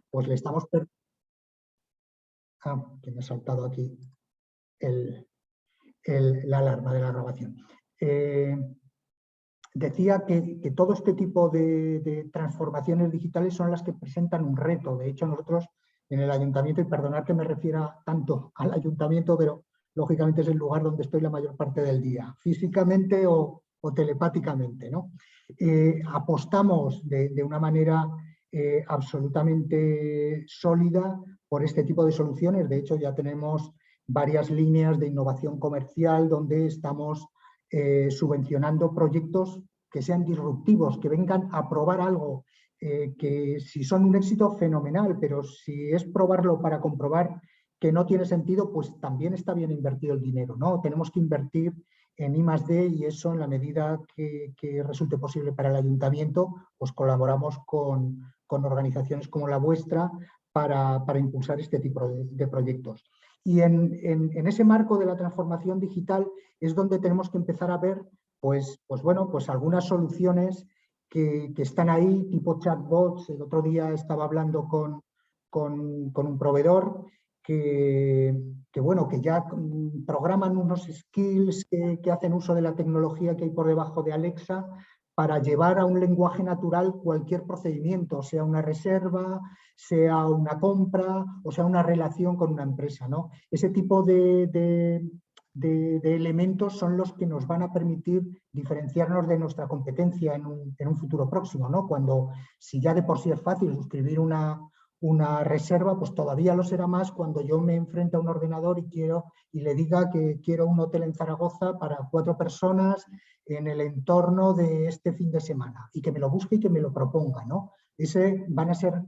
pues le estamos... que me ha saltado aquí la alarma de la grabación. Decía que todo este tipo de transformaciones digitales son las que presentan un reto. De hecho, nosotros en el ayuntamiento, y perdonad que me refiera tanto al ayuntamiento, pero lógicamente es el lugar donde estoy la mayor parte del día, físicamente o telepáticamente, ¿no? Apostamos de una manera absolutamente sólida por este tipo de soluciones. De hecho, ya tenemos varias líneas de innovación comercial donde estamos subvencionando proyectos que sean disruptivos, que vengan a probar algo, que si son un éxito, fenomenal, pero si es probarlo para comprobar que no tiene sentido, pues también está bien invertido el dinero, ¿no? Tenemos que invertir en I+D y eso, en la medida que resulte posible para el ayuntamiento, pues colaboramos con organizaciones como la vuestra para impulsar este tipo de proyectos. Y en ese marco de la transformación digital es donde tenemos que empezar a ver pues algunas soluciones que están ahí, tipo chatbots. El otro día estaba hablando con un proveedor que ya programan unos skills que hacen uso de la tecnología que hay por debajo de Alexa para llevar a un lenguaje natural cualquier procedimiento, sea una reserva, sea una compra o sea una relación con una empresa, ¿no? Ese tipo de elementos son los que nos van a permitir diferenciarnos de nuestra competencia en un futuro próximo, ¿no? Cuando, si ya de por sí es fácil suscribir una reserva, pues todavía lo será más cuando yo me enfrente a un ordenador y le diga que quiero un hotel en Zaragoza para 4 personas en el entorno de este fin de semana y que me lo busque y que me lo proponga, ¿no? Van a ser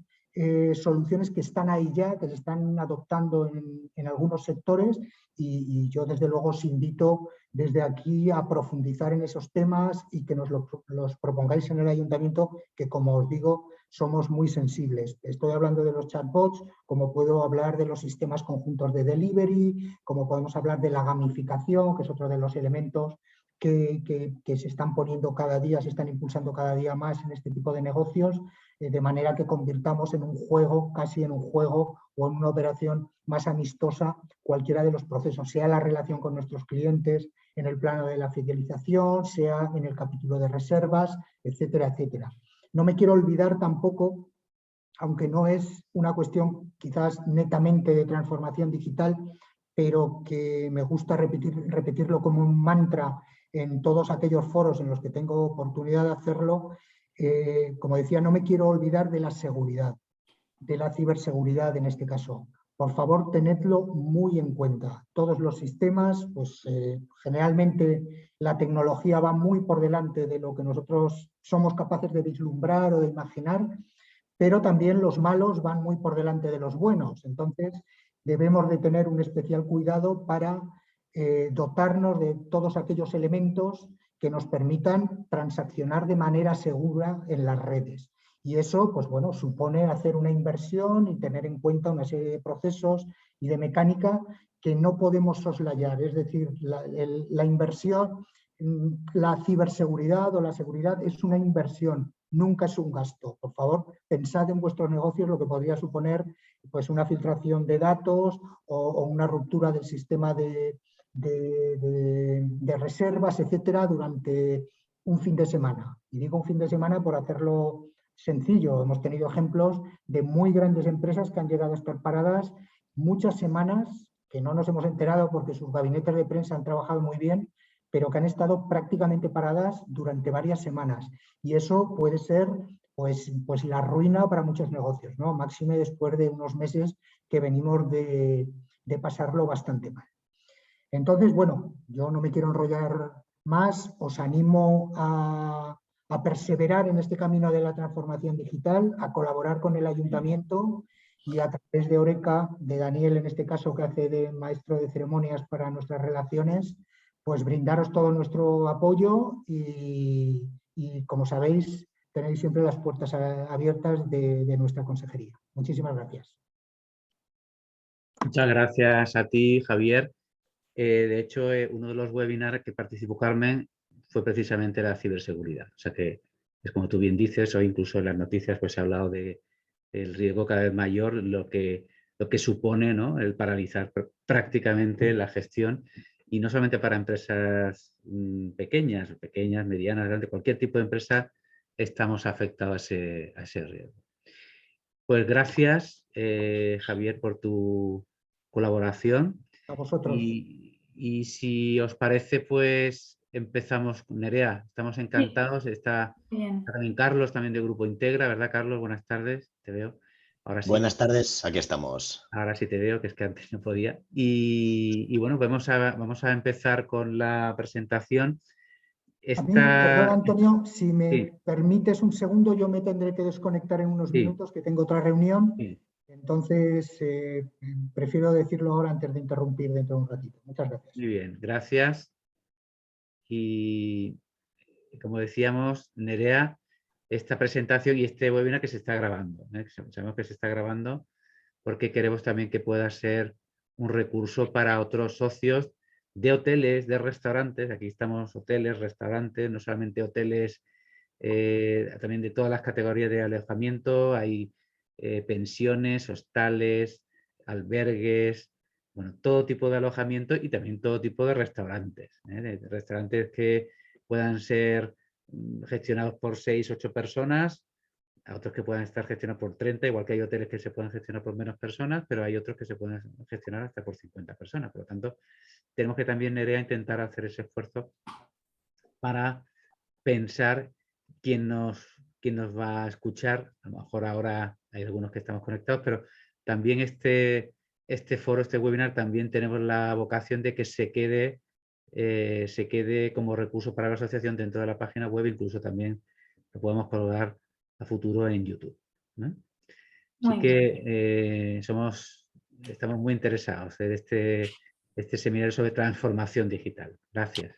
soluciones que están ahí ya, que se están adoptando en algunos sectores y yo desde luego os invito desde aquí a profundizar en esos temas y que nos los propongáis en el ayuntamiento, que como os digo, somos muy sensibles. Estoy hablando de los chatbots, como puedo hablar de los sistemas conjuntos de delivery, como podemos hablar de la gamificación, que es otro de los elementos que se están poniendo cada día, se están impulsando cada día más en este tipo de negocios, de manera que convirtamos en un juego, casi en un juego o en una operación más amistosa cualquiera de los procesos, sea la relación con nuestros clientes en el plano de la fidelización, sea en el capítulo de reservas, etcétera, etcétera. No me quiero olvidar tampoco, aunque no es una cuestión quizás netamente de transformación digital, pero que me gusta repetirlo como un mantra en todos aquellos foros en los que tengo oportunidad de hacerlo. Como decía, no me quiero olvidar de la seguridad, de la ciberseguridad en este caso. Por favor, tenedlo muy en cuenta. Todos los sistemas, pues generalmente la tecnología va muy por delante de lo que nosotros somos capaces de vislumbrar o de imaginar, pero también los malos van muy por delante de los buenos. Entonces, debemos de tener un especial cuidado para dotarnos de todos aquellos elementos que nos permitan transaccionar de manera segura en las redes. Y eso, pues bueno, supone hacer una inversión y tener en cuenta una serie de procesos y de mecánica que no podemos soslayar. Es decir, la inversión, la ciberseguridad o la seguridad es una inversión, nunca es un gasto. Por favor, pensad en vuestros negocios lo que podría suponer pues, una filtración de datos o una ruptura del sistema de reservas, etcétera, durante un fin de semana. Y digo un fin de semana por hacerlo sencillo. Hemos tenido ejemplos de muy grandes empresas que han llegado a estar paradas muchas semanas, que no nos hemos enterado porque sus gabinetes de prensa han trabajado muy bien, pero que han estado prácticamente paradas durante varias semanas. Y eso puede ser pues la ruina para muchos negocios, ¿no? Máxime después de unos meses que venimos de pasarlo bastante mal. Entonces, bueno, yo no me quiero enrollar más, os animo a perseverar en este camino de la transformación digital, a colaborar con el ayuntamiento y a través de Oreca, de Daniel en este caso que hace de maestro de ceremonias para nuestras relaciones, pues brindaros todo nuestro apoyo y como sabéis, tenéis siempre las puertas abiertas de nuestra consejería. Muchísimas gracias. Muchas gracias a ti, Javier. De hecho, uno de los webinars que participó Carmen fue precisamente la ciberseguridad. O sea que es como tú bien dices, o incluso en las noticias pues se ha hablado de el riesgo cada vez mayor, lo que supone, ¿no?, el paralizar prácticamente la gestión, y no solamente para empresas pequeñas, medianas, grandes, cualquier tipo de empresa estamos afectados a ese riesgo. Pues gracias, Javier, por tu colaboración. A vosotros. Y si os parece, pues empezamos con Nerea. Estamos encantados. Está Bien. también Carlos, también de Grupo Integra, ¿verdad, Carlos? Buenas tardes, te veo. Ahora sí. Buenas tardes, aquí estamos. Ahora sí te veo, que es que antes no podía. Y bueno, vamos a empezar con la presentación. A mí, perdón, Antonio, si me permites un segundo, yo me tendré que desconectar en unos minutos, que tengo otra reunión. Sí. Entonces, prefiero decirlo ahora antes de interrumpir dentro de un ratito. Muchas gracias. Muy bien, gracias. Y como decíamos, Nerea, esta presentación y este webinar que se está grabando, sabemos que se está grabando porque queremos también que pueda ser un recurso para otros socios de hoteles, de restaurantes. Aquí estamos hoteles, restaurantes, no solamente hoteles, también de todas las categorías de alojamiento. Hay pensiones, hostales, albergues, bueno, todo tipo de alojamiento y también todo tipo de restaurantes. De restaurantes que puedan ser gestionados por 6, 8 personas, a otros que puedan estar gestionados por 30, igual que hay hoteles que se pueden gestionar por menos personas, pero hay otros que se pueden gestionar hasta por 50 personas. Por lo tanto, tenemos que también, Nerea, intentar hacer ese esfuerzo para pensar quién nos va a escuchar. A lo mejor ahora hay algunos que estamos conectados, pero también este foro, este webinar, también tenemos la vocación de que se quede como recurso para la asociación dentro de la página web, incluso también lo podemos colgar a futuro en YouTube, ¿no? Así que estamos muy interesados en este seminario sobre transformación digital. Gracias.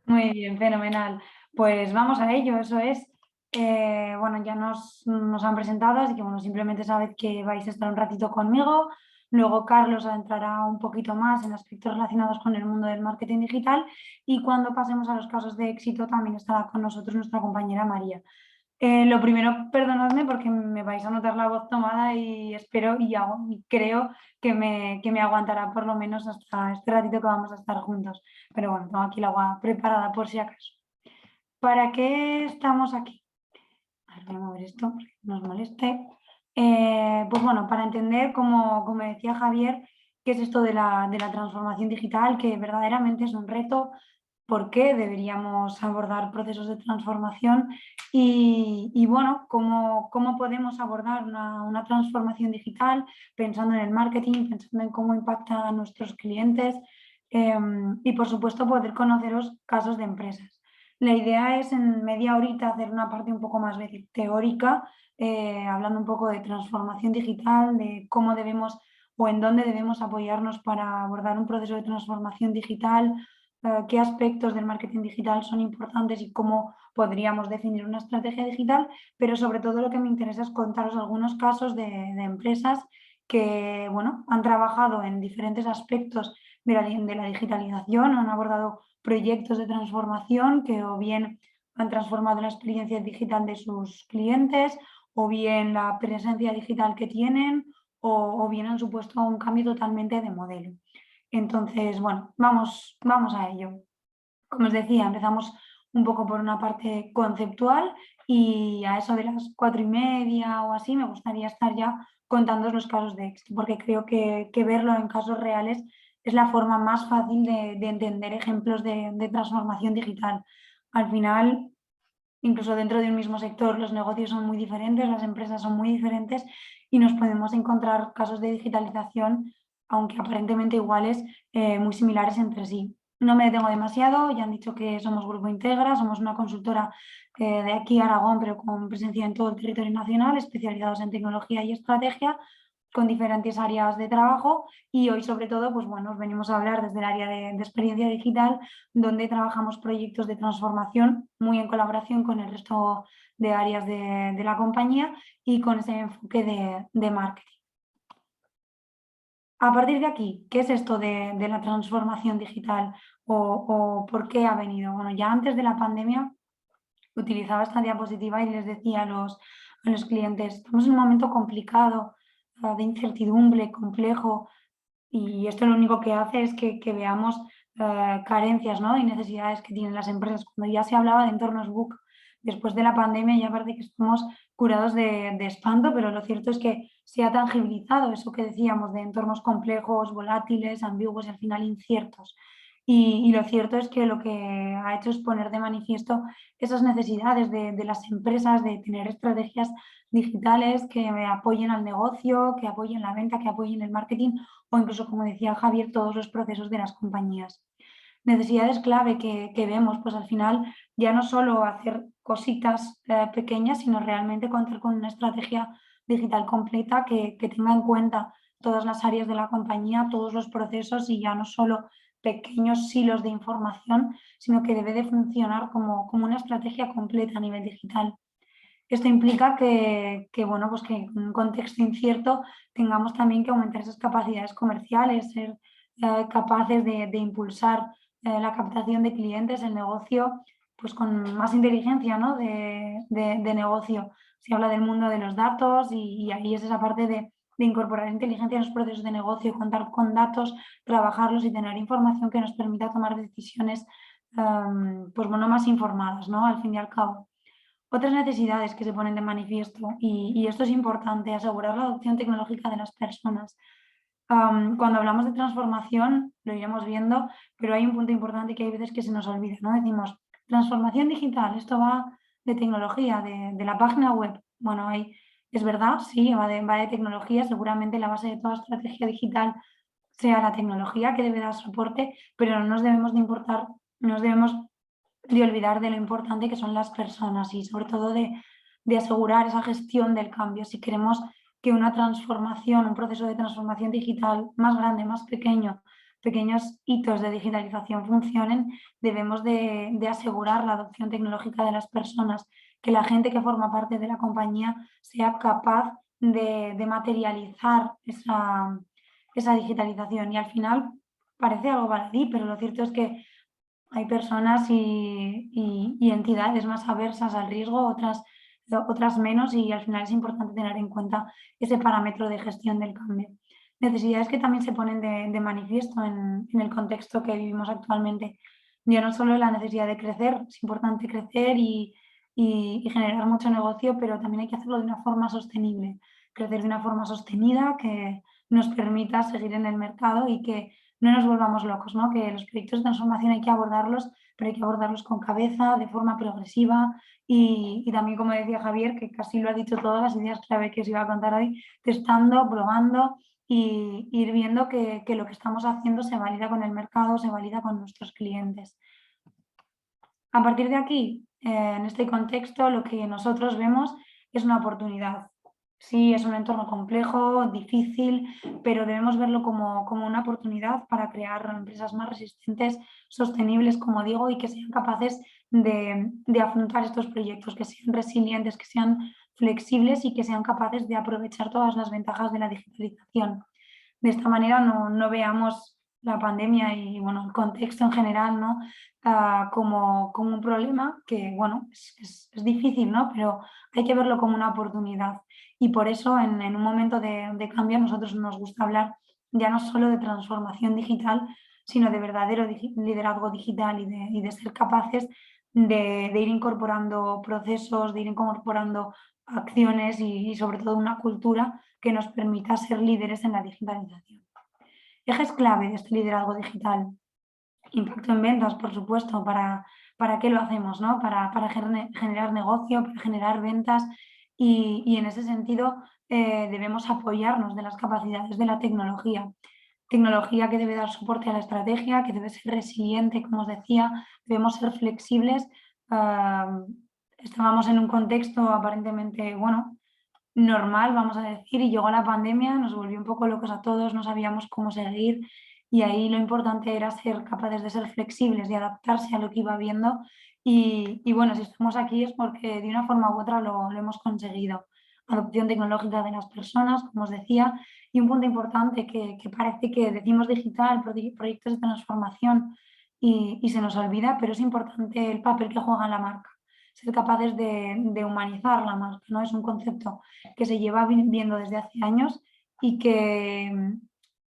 Muy bien, fenomenal. Pues vamos a ello, eso es. Bueno, ya nos han presentado, así que bueno, simplemente sabed que vais a estar un ratito conmigo. Luego Carlos entrará un poquito más en aspectos relacionados con el mundo del marketing digital, y cuando pasemos a los casos de éxito también estará con nosotros nuestra compañera María. Lo primero, perdonadme porque me vais a notar la voz tomada y espero y creo que me aguantará por lo menos hasta este ratito que vamos a estar juntos. Pero bueno, tengo aquí el agua preparada por si acaso. ¿Para qué estamos aquí? A ver, voy a mover esto porque no os moleste. Pues bueno, para entender, como decía Javier, qué es esto de la transformación digital, que verdaderamente es un reto. ¿Por qué deberíamos abordar procesos de transformación? Y bueno, ¿cómo podemos abordar una transformación digital pensando en el marketing, pensando en cómo impacta a nuestros clientes, y por supuesto poder conoceros casos de empresas? La idea es en media horita hacer una parte un poco más teórica, hablando un poco de transformación digital, de cómo debemos o en dónde debemos apoyarnos para abordar un proceso de transformación digital, qué aspectos del marketing digital son importantes y cómo podríamos definir una estrategia digital, pero sobre todo lo que me interesa es contaros algunos casos de empresas que bueno, han trabajado en diferentes aspectos de la digitalización, han abordado proyectos de transformación que o bien han transformado la experiencia digital de sus clientes, o bien la presencia digital que tienen, o bien han supuesto un cambio totalmente de modelo. Entonces, bueno, vamos a ello. Como os decía, empezamos un poco por una parte conceptual y a eso de las 4:30 o así me gustaría estar ya contándoos los casos de éxito, porque creo que verlo en casos reales es la forma más fácil de entender ejemplos de transformación digital. Al final, incluso dentro de un mismo sector, los negocios son muy diferentes, las empresas son muy diferentes y nos podemos encontrar casos de digitalización, aunque aparentemente iguales, muy similares entre sí. No me detengo demasiado, ya han dicho que somos Grupo Integra, somos una consultora de aquí a Aragón, pero con presencia en todo el territorio nacional, especializados en tecnología y estrategia, con diferentes áreas de trabajo, y hoy sobre todo pues bueno, os venimos a hablar desde el área de experiencia digital, donde trabajamos proyectos de transformación muy en colaboración con el resto de áreas de la compañía y con ese enfoque de marketing. A partir de aquí, ¿qué es esto de la transformación digital o por qué ha venido? Bueno, ya antes de la pandemia utilizaba esta diapositiva y les decía a los clientes. Estamos en un momento complicado, de incertidumbre, complejo, y esto lo único que hace es que veamos carencias, ¿no? Y necesidades que tienen las empresas. Cuando ya se hablaba de entornos BUC, después de la pandemia ya parece que estamos curados de espanto, pero lo cierto es que se ha tangibilizado eso que decíamos de entornos complejos, volátiles, ambiguos y al final inciertos. Y lo cierto es que lo que ha hecho es poner de manifiesto esas necesidades de las empresas de tener estrategias digitales que apoyen al negocio, que apoyen la venta, que apoyen el marketing o incluso, como decía Javier, todos los procesos de las compañías. Necesidades clave que vemos, pues al final ya no solo hacer cositas pequeñas, sino realmente contar con una estrategia digital completa que tenga en cuenta todas las áreas de la compañía, todos los procesos y ya no solo pequeños silos de información, sino que debe de funcionar como una estrategia completa a nivel digital. Esto implica bueno, pues que en un contexto incierto tengamos también que aumentar esas capacidades comerciales, ser capaces de impulsar la captación de clientes, el negocio, pues con más inteligencia, ¿no? de negocio. Se habla del mundo de los datos y ahí es esa parte de incorporar inteligencia en los procesos de negocio, contar con datos, trabajarlos y tener información que nos permita tomar decisiones pues bueno, más informadas, ¿no? Al fin y al cabo. Otras necesidades que se ponen de manifiesto, y esto es importante, asegurar la adopción tecnológica de las personas. Cuando hablamos de transformación, lo iremos viendo, pero hay un punto importante que hay veces que se nos olvida, ¿no? Decimos, transformación digital, esto va de tecnología, de la página web. Bueno, es verdad, sí, va de tecnología, seguramente la base de toda estrategia digital sea la tecnología que debe dar soporte, pero no nos debemos de importar, no nos debemos de olvidar de lo importante que son las personas y sobre todo de asegurar esa gestión del cambio. Si queremos que una transformación, un proceso de transformación digital más grande, más pequeño, pequeños hitos de digitalización funcionen, debemos de asegurar la adopción tecnológica de las personas, que la gente que forma parte de la compañía sea capaz de materializar esa digitalización. Y al final parece algo baladí, pero lo cierto es que hay personas y entidades más aversas al riesgo, otras menos, y al final es importante tener en cuenta ese parámetro de gestión del cambio. Necesidades que también se ponen de manifiesto en el contexto que vivimos actualmente. Ya no solo la necesidad de crecer, es importante crecer y generar mucho negocio, pero también hay que hacerlo de una forma sostenible. Crecer de una forma sostenida que nos permita seguir en el mercado y que no nos volvamos locos, ¿no? Que los proyectos de transformación hay que abordarlos, pero hay que abordarlos con cabeza, de forma progresiva y también, como decía Javier, que casi lo ha dicho todas las ideas clave que os iba a contar hoy, testando, probando y ir viendo que lo que estamos haciendo se valida con el mercado, se valida con nuestros clientes. A partir de aquí, en este contexto, lo que nosotros vemos es una oportunidad. Sí, es un entorno complejo, difícil, pero debemos verlo como una oportunidad para crear empresas más resistentes, sostenibles, como digo, y que sean capaces de afrontar estos proyectos, que sean resilientes, que sean flexibles y que sean capaces de aprovechar todas las ventajas de la digitalización. De esta manera no veamos la pandemia y bueno, el contexto en general, ¿no? Como un problema que, bueno, es difícil, ¿no? Pero hay que verlo como una oportunidad. Y por eso en un momento de cambio a nosotros nos gusta hablar ya no solo de transformación digital, sino de verdadero liderazgo digital y de ser capaces de ir incorporando procesos, de ir incorporando acciones y sobre todo una cultura que nos permita ser líderes en la digitalización. Ejes clave de este liderazgo digital. Impacto en ventas, por supuesto, ¿para qué lo hacemos? ¿No? Para generar negocio, para generar ventas y en ese sentido debemos apoyarnos de las capacidades de la tecnología. Tecnología que debe dar soporte a la estrategia, que debe ser resiliente, como os decía, debemos ser flexibles. Estábamos en un contexto aparentemente, bueno, normal, vamos a decir, y llegó la pandemia, nos volvió un poco locos a todos, no sabíamos cómo seguir y ahí lo importante era ser capaces de ser flexibles y adaptarse a lo que iba viendo y bueno, si estamos aquí es porque de una forma u otra lo hemos conseguido. Adopción tecnológica de las personas, como os decía, y un punto importante que parece que decimos digital, proyectos de transformación y se nos olvida, pero es importante el papel que juega la marca. ser capaces de humanizar la marca, ¿no? Es un concepto que se lleva viendo desde hace años y que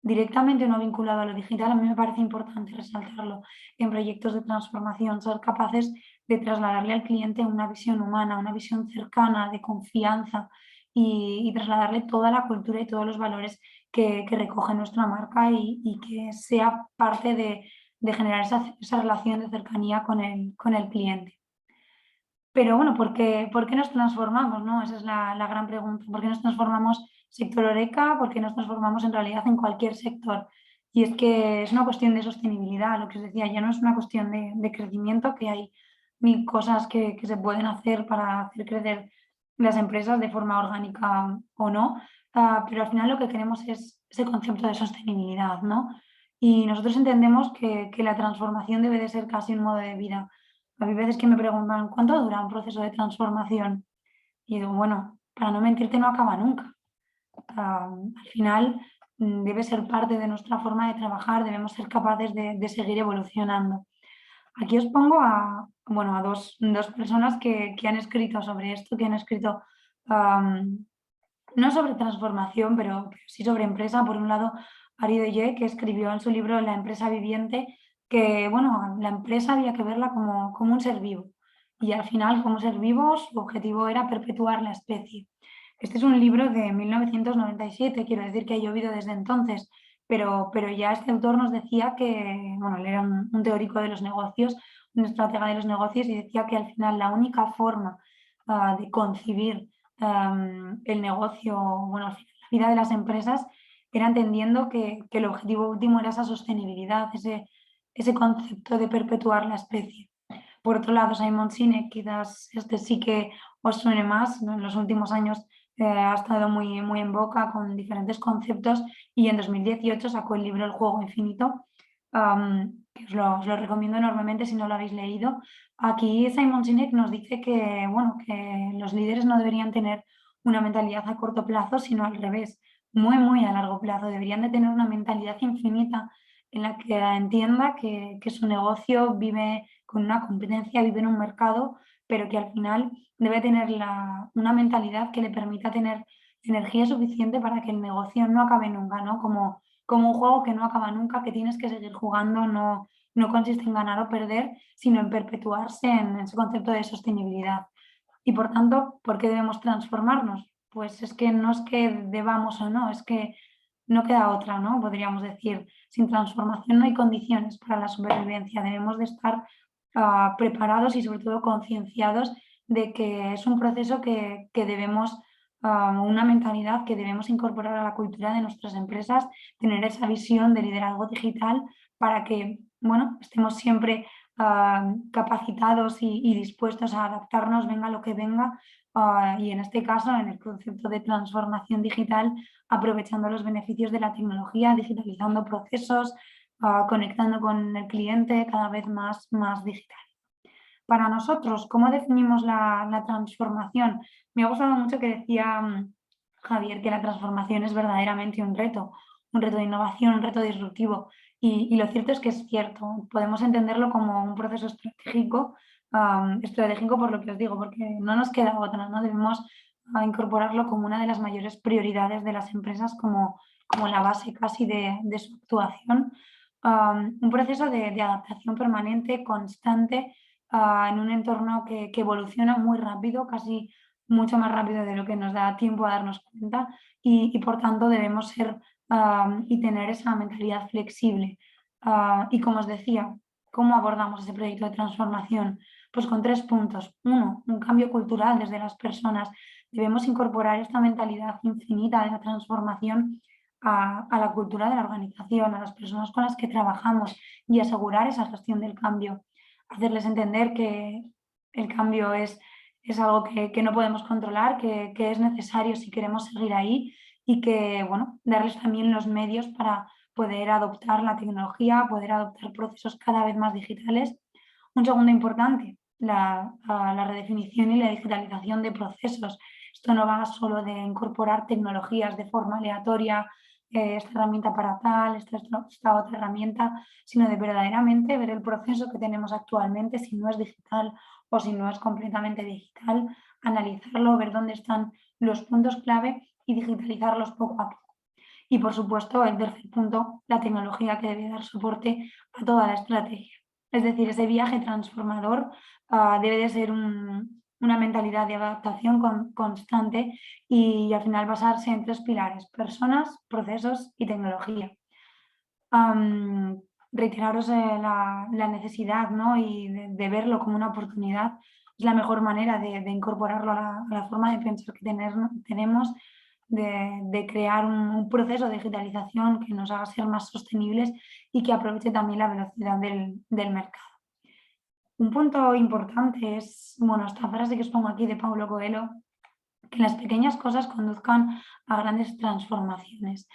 directamente no vinculado a lo digital, a mí me parece importante resaltarlo en proyectos de transformación, ser capaces de trasladarle al cliente una visión humana, una visión cercana, de confianza y trasladarle toda la cultura y todos los valores que recoge nuestra marca y que sea parte de generar esa relación de cercanía con el cliente. Pero bueno, ¿por qué nos transformamos, no? Esa es la gran pregunta. ¿Por qué nos transformamos sector Horeca? ¿Por qué nos transformamos en realidad en cualquier sector? Y es que es una cuestión de sostenibilidad, lo que os decía, ya no es una cuestión de crecimiento, que hay mil cosas que se pueden hacer para hacer crecer las empresas de forma orgánica o no, pero al final lo que queremos es ese concepto de sostenibilidad, ¿no? Y nosotros entendemos que la transformación debe de ser casi un modo de vida. Hay veces que me preguntan, ¿cuánto dura un proceso de transformación? Y digo, bueno, para no mentirte no acaba nunca. Al final debe ser parte de nuestra forma de trabajar, debemos ser capaces de seguir evolucionando. Aquí os pongo a dos personas que han escrito sobre esto, que han escrito no sobre transformación, pero sí sobre empresa. Por un lado, Ari Deye, que escribió en su libro La empresa viviente, que bueno, la empresa había que verla como un ser vivo. Y al final, como ser vivo, su objetivo era perpetuar la especie. Este es un libro de 1997, quiero decir que ha llovido desde entonces, pero ya este autor nos decía que, bueno, él era un teórico de los negocios, un estratega de los negocios, y decía que al final la única forma de concebir el negocio, bueno, la vida de las empresas, era entendiendo que el objetivo último era esa sostenibilidad, ese concepto de perpetuar la especie. Por otro lado, Simon Sinek, quizás este sí que os suene más, ¿no? En los últimos años ha estado muy, muy en boca con diferentes conceptos y en 2018 sacó el libro El juego infinito, que os lo recomiendo enormemente si no lo habéis leído. Aquí Simon Sinek nos dice que, bueno, que los líderes no deberían tener una mentalidad a corto plazo, sino al revés, muy, muy a largo plazo. Deberían de tener una mentalidad infinita en la que entienda que su negocio vive con una competencia, vive en un mercado, pero que al final debe tener una mentalidad que le permita tener energía suficiente para que el negocio no acabe nunca, ¿no? Como un juego que no acaba nunca, que tienes que seguir jugando, no consiste en ganar o perder, sino en perpetuarse en ese concepto de sostenibilidad. Y por tanto, ¿por qué debemos transformarnos? Pues es que no es que debamos o no, es que no queda otra, ¿no? Podríamos decir, sin transformación no hay condiciones para la supervivencia. Debemos de estar preparados y sobre todo concienciados de que es un proceso que debemos, una mentalidad que debemos incorporar a la cultura de nuestras empresas, tener esa visión de liderazgo digital para que, bueno, estemos siempre capacitados y dispuestos a adaptarnos, venga lo que venga, y en este caso, en el concepto de transformación digital, aprovechando los beneficios de la tecnología, digitalizando procesos, conectando con el cliente cada vez más digital. Para nosotros, ¿cómo definimos la transformación? Me ha gustado mucho que decía Javier que la transformación es verdaderamente un reto de innovación, un reto disruptivo. Y lo cierto es que es cierto, podemos entenderlo como un proceso estratégico, estratégico por lo que os digo, porque no nos queda otra, ¿no? Debemos incorporarlo como una de las mayores prioridades de las empresas, como la base casi de su actuación. Un proceso de adaptación permanente, constante, en un entorno que evoluciona muy rápido, casi mucho más rápido de lo que nos da tiempo a darnos cuenta y por tanto debemos ser y tener esa mentalidad flexible. Y como os decía, ¿cómo abordamos ese proyecto de transformación? Pues con 3 puntos. 1, un cambio cultural desde las personas. Debemos incorporar esta mentalidad infinita de la transformación a la cultura de la organización, a las personas con las que trabajamos y asegurar esa gestión del cambio. Hacerles entender que el cambio es algo que no podemos controlar, que es necesario si queremos seguir ahí y que, bueno, darles también los medios para poder adoptar la tecnología, poder adoptar procesos cada vez más digitales. Un segundo importante, la redefinición y la digitalización de procesos. Esto no va solo de incorporar tecnologías de forma aleatoria esta herramienta para tal, esta otra herramienta, sino de verdaderamente ver el proceso que tenemos actualmente, si no es digital o si no es completamente digital, analizarlo, ver dónde están los puntos clave y digitalizarlos poco a poco. Y por supuesto, el tercer punto, la tecnología que debe dar soporte a toda la estrategia. Es decir, ese viaje transformador debe de ser una mentalidad de adaptación constante y al final basarse en 3 pilares: personas, procesos y tecnología. Reiteraros la necesidad, ¿no? Y de verlo como una oportunidad. Es la mejor manera de incorporarlo a la forma de pensar que tenemos, de crear un proceso de digitalización que nos haga ser más sostenibles y que aproveche también la velocidad del mercado. Un punto importante es, bueno, esta frase que os pongo aquí de Paulo Coelho, que las pequeñas cosas conduzcan a grandes transformaciones.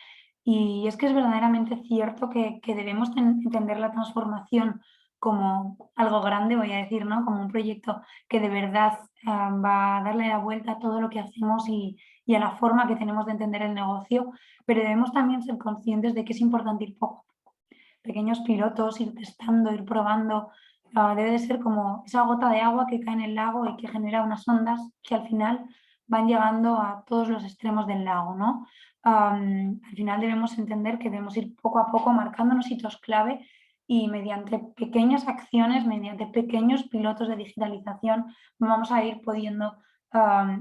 Y es que es verdaderamente cierto que debemos entender la transformación como algo grande, voy a decir, ¿no? Como un proyecto que de verdad va a darle la vuelta a todo lo que hacemos y a la forma que tenemos de entender el negocio, pero debemos también ser conscientes de que es importante ir poco a poco. Pequeños pilotos, ir testando, ir probando, debe de ser como esa gota de agua que cae en el lago y que genera unas ondas que al final van llegando a todos los extremos del lago, ¿no? Al final debemos entender que debemos ir poco a poco marcándonos hitos clave y mediante pequeñas acciones, mediante pequeños pilotos de digitalización, vamos a ir pudiendo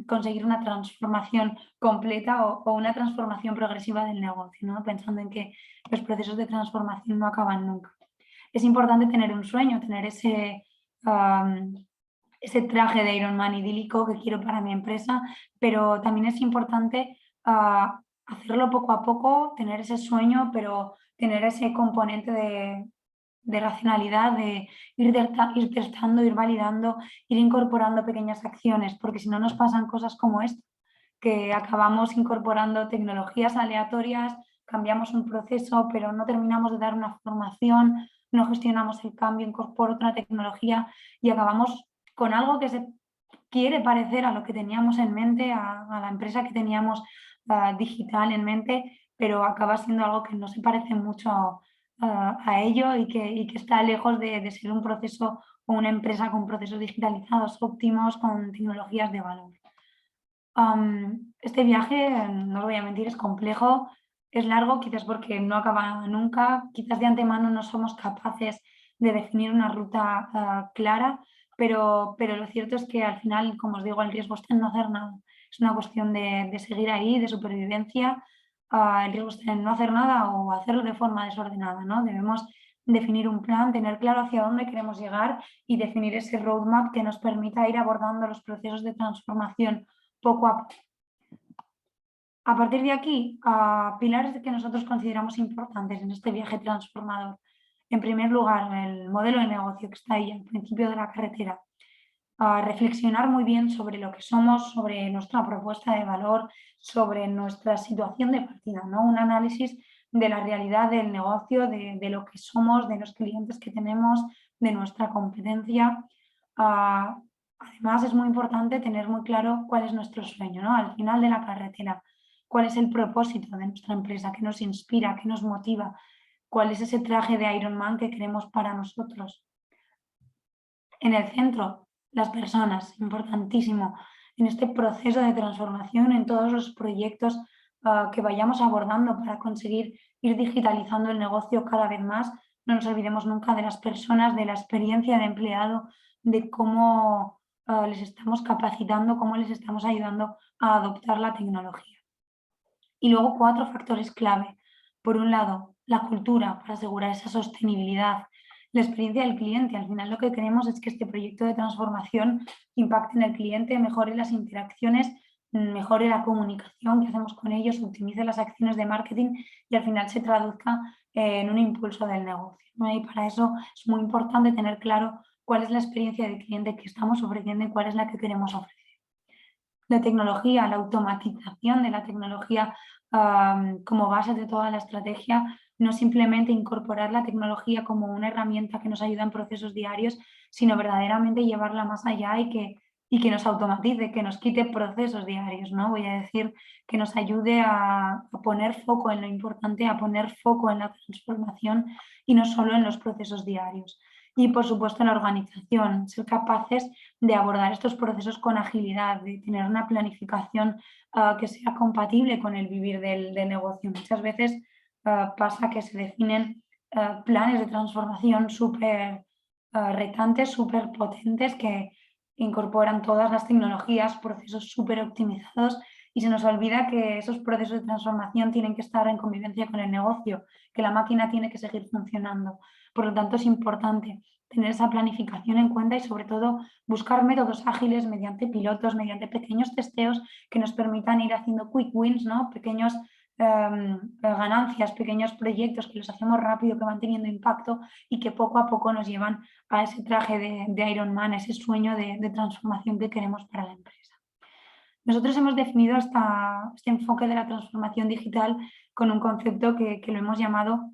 conseguir una transformación completa o una transformación progresiva del negocio, ¿no? Pensando en que los procesos de transformación no acaban nunca. Es importante tener un sueño, tener ese traje de Iron Man idílico que quiero para mi empresa, pero también es importante hacerlo poco a poco, tener ese sueño, pero tener ese componente de racionalidad, de ir testando, ir validando, ir incorporando pequeñas acciones, porque si no nos pasan cosas como esto, que acabamos incorporando tecnologías aleatorias, cambiamos un proceso, pero no terminamos de dar una formación, no gestionamos el cambio, incorporo otra tecnología y acabamos con algo que se quiere parecer a lo que teníamos en mente, a la empresa que teníamos digital en mente, pero acaba siendo algo que no se parece mucho a ello y que está lejos de ser un proceso o una empresa con procesos digitalizados óptimos, con tecnologías de valor. Este viaje, no os voy a mentir, es complejo, es largo, quizás porque no acaba nunca, quizás de antemano no somos capaces de definir una ruta clara, pero lo cierto es que al final, como os digo, el riesgo está en no hacer nada. Es una cuestión de seguir ahí, de supervivencia. El riesgo está en no hacer nada o hacerlo de forma desordenada, ¿no? Debemos definir un plan, tener claro hacia dónde queremos llegar y definir ese roadmap que nos permita ir abordando los procesos de transformación poco a poco. A partir de aquí, pilares que nosotros consideramos importantes en este viaje transformador. En primer lugar, el modelo de negocio que está ahí al principio de la carretera. Reflexionar muy bien sobre lo que somos, sobre nuestra propuesta de valor, sobre nuestra situación de partida, ¿no? Un análisis de la realidad del negocio, de lo que somos, de los clientes que tenemos, de nuestra competencia. Además, es muy importante tener muy claro cuál es nuestro sueño, ¿no? Al final de la carretera, cuál es el propósito de nuestra empresa, qué nos inspira, qué nos motiva, cuál es ese traje de Iron Man que queremos para nosotros. En el centro, las personas, importantísimo. En este proceso de transformación, en todos los proyectos que vayamos abordando para conseguir ir digitalizando el negocio cada vez más, no nos olvidemos nunca de las personas, de la experiencia de empleado, de cómo les estamos capacitando, cómo les estamos ayudando a adoptar la tecnología. Y luego 4 factores clave. Por un lado, la cultura para asegurar esa sostenibilidad. La experiencia del cliente. Al final lo que queremos es que este proyecto de transformación impacte en el cliente, mejore las interacciones, mejore la comunicación que hacemos con ellos, optimice las acciones de marketing y al final se traduzca en un impulso del negocio, ¿no? Y para eso es muy importante tener claro cuál es la experiencia del cliente que estamos ofreciendo y cuál es la que queremos ofrecer. La tecnología, la automatización de la tecnología como base de toda la estrategia, no simplemente incorporar la tecnología como una herramienta que nos ayuda en procesos diarios, sino verdaderamente llevarla más allá y y que nos automatice, que nos quite procesos diarios, ¿no? Voy a decir, que nos ayude a poner foco en lo importante, a poner foco en la transformación y no solo en los procesos diarios. Y por supuesto en la organización, ser capaces de abordar estos procesos con agilidad, de tener una planificación que sea compatible con el vivir del negocio. Muchas veces pasa que se definen planes de transformación súper retantes, súper potentes, que incorporan todas las tecnologías, procesos súper optimizados, y se nos olvida que esos procesos de transformación tienen que estar en convivencia con el negocio, que la máquina tiene que seguir funcionando. Por lo tanto, es importante tener esa planificación en cuenta y sobre todo buscar métodos ágiles mediante pilotos, mediante pequeños testeos que nos permitan ir haciendo quick wins, ¿no? Pequeños ganancias, pequeños proyectos que los hacemos rápido, que van teniendo impacto y que poco a poco nos llevan a ese traje de Iron Man, ese sueño de transformación que queremos para la empresa. Nosotros hemos definido este enfoque de la transformación digital con un concepto que lo hemos llamado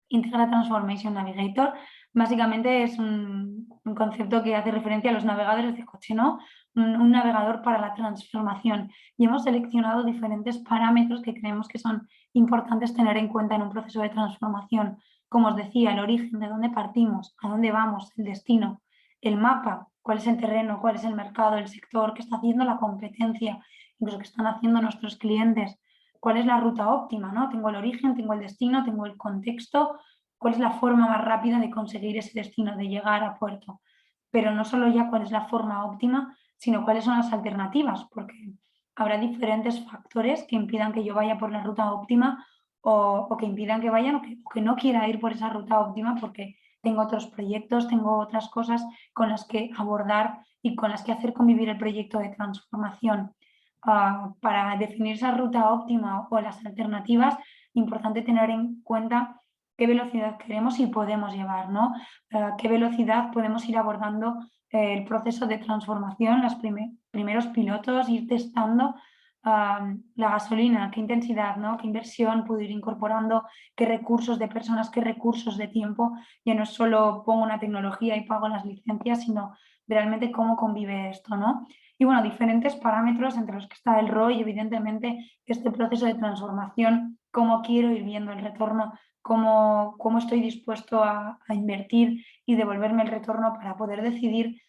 Integra Transformation Navigator. Básicamente es un concepto que hace referencia a los navegadores de coche, ¿no? Un navegador para la transformación. Y hemos seleccionado diferentes parámetros que creemos que son importantes tener en cuenta en un proceso de transformación. Como os decía, el origen, de dónde partimos, a dónde vamos, el destino, el mapa, cuál es el terreno, cuál es el mercado, el sector, qué está haciendo la competencia, incluso qué están haciendo nuestros clientes, cuál es la ruta óptima, ¿no? Tengo el origen, tengo el destino, tengo el contexto, cuál es la forma más rápida de conseguir ese destino, de llegar a puerto. Pero no solo ya cuál es la forma óptima, sino cuáles son las alternativas, porque habrá diferentes factores que impidan que yo vaya por la ruta óptima o que impidan que vayan o que no quiera ir por esa ruta óptima porque tengo otros proyectos, tengo otras cosas con las que abordar y con las que hacer convivir el proyecto de transformación. Para definir esa ruta óptima o las alternativas, importante tener en cuenta qué velocidad queremos y podemos llevar, ¿no? Qué velocidad podemos ir abordando el proceso de transformación, los primeros pilotos, ir testando la gasolina, qué intensidad, ¿no? Qué inversión puedo ir incorporando, qué recursos de personas, qué recursos de tiempo. Ya no es solo pongo una tecnología y pago las licencias, sino realmente cómo convive esto, ¿no? Y bueno, diferentes parámetros entre los que está el ROI y evidentemente este proceso de transformación, cómo quiero ir viendo el retorno, cómo estoy dispuesto a invertir y devolverme el retorno para poder decidir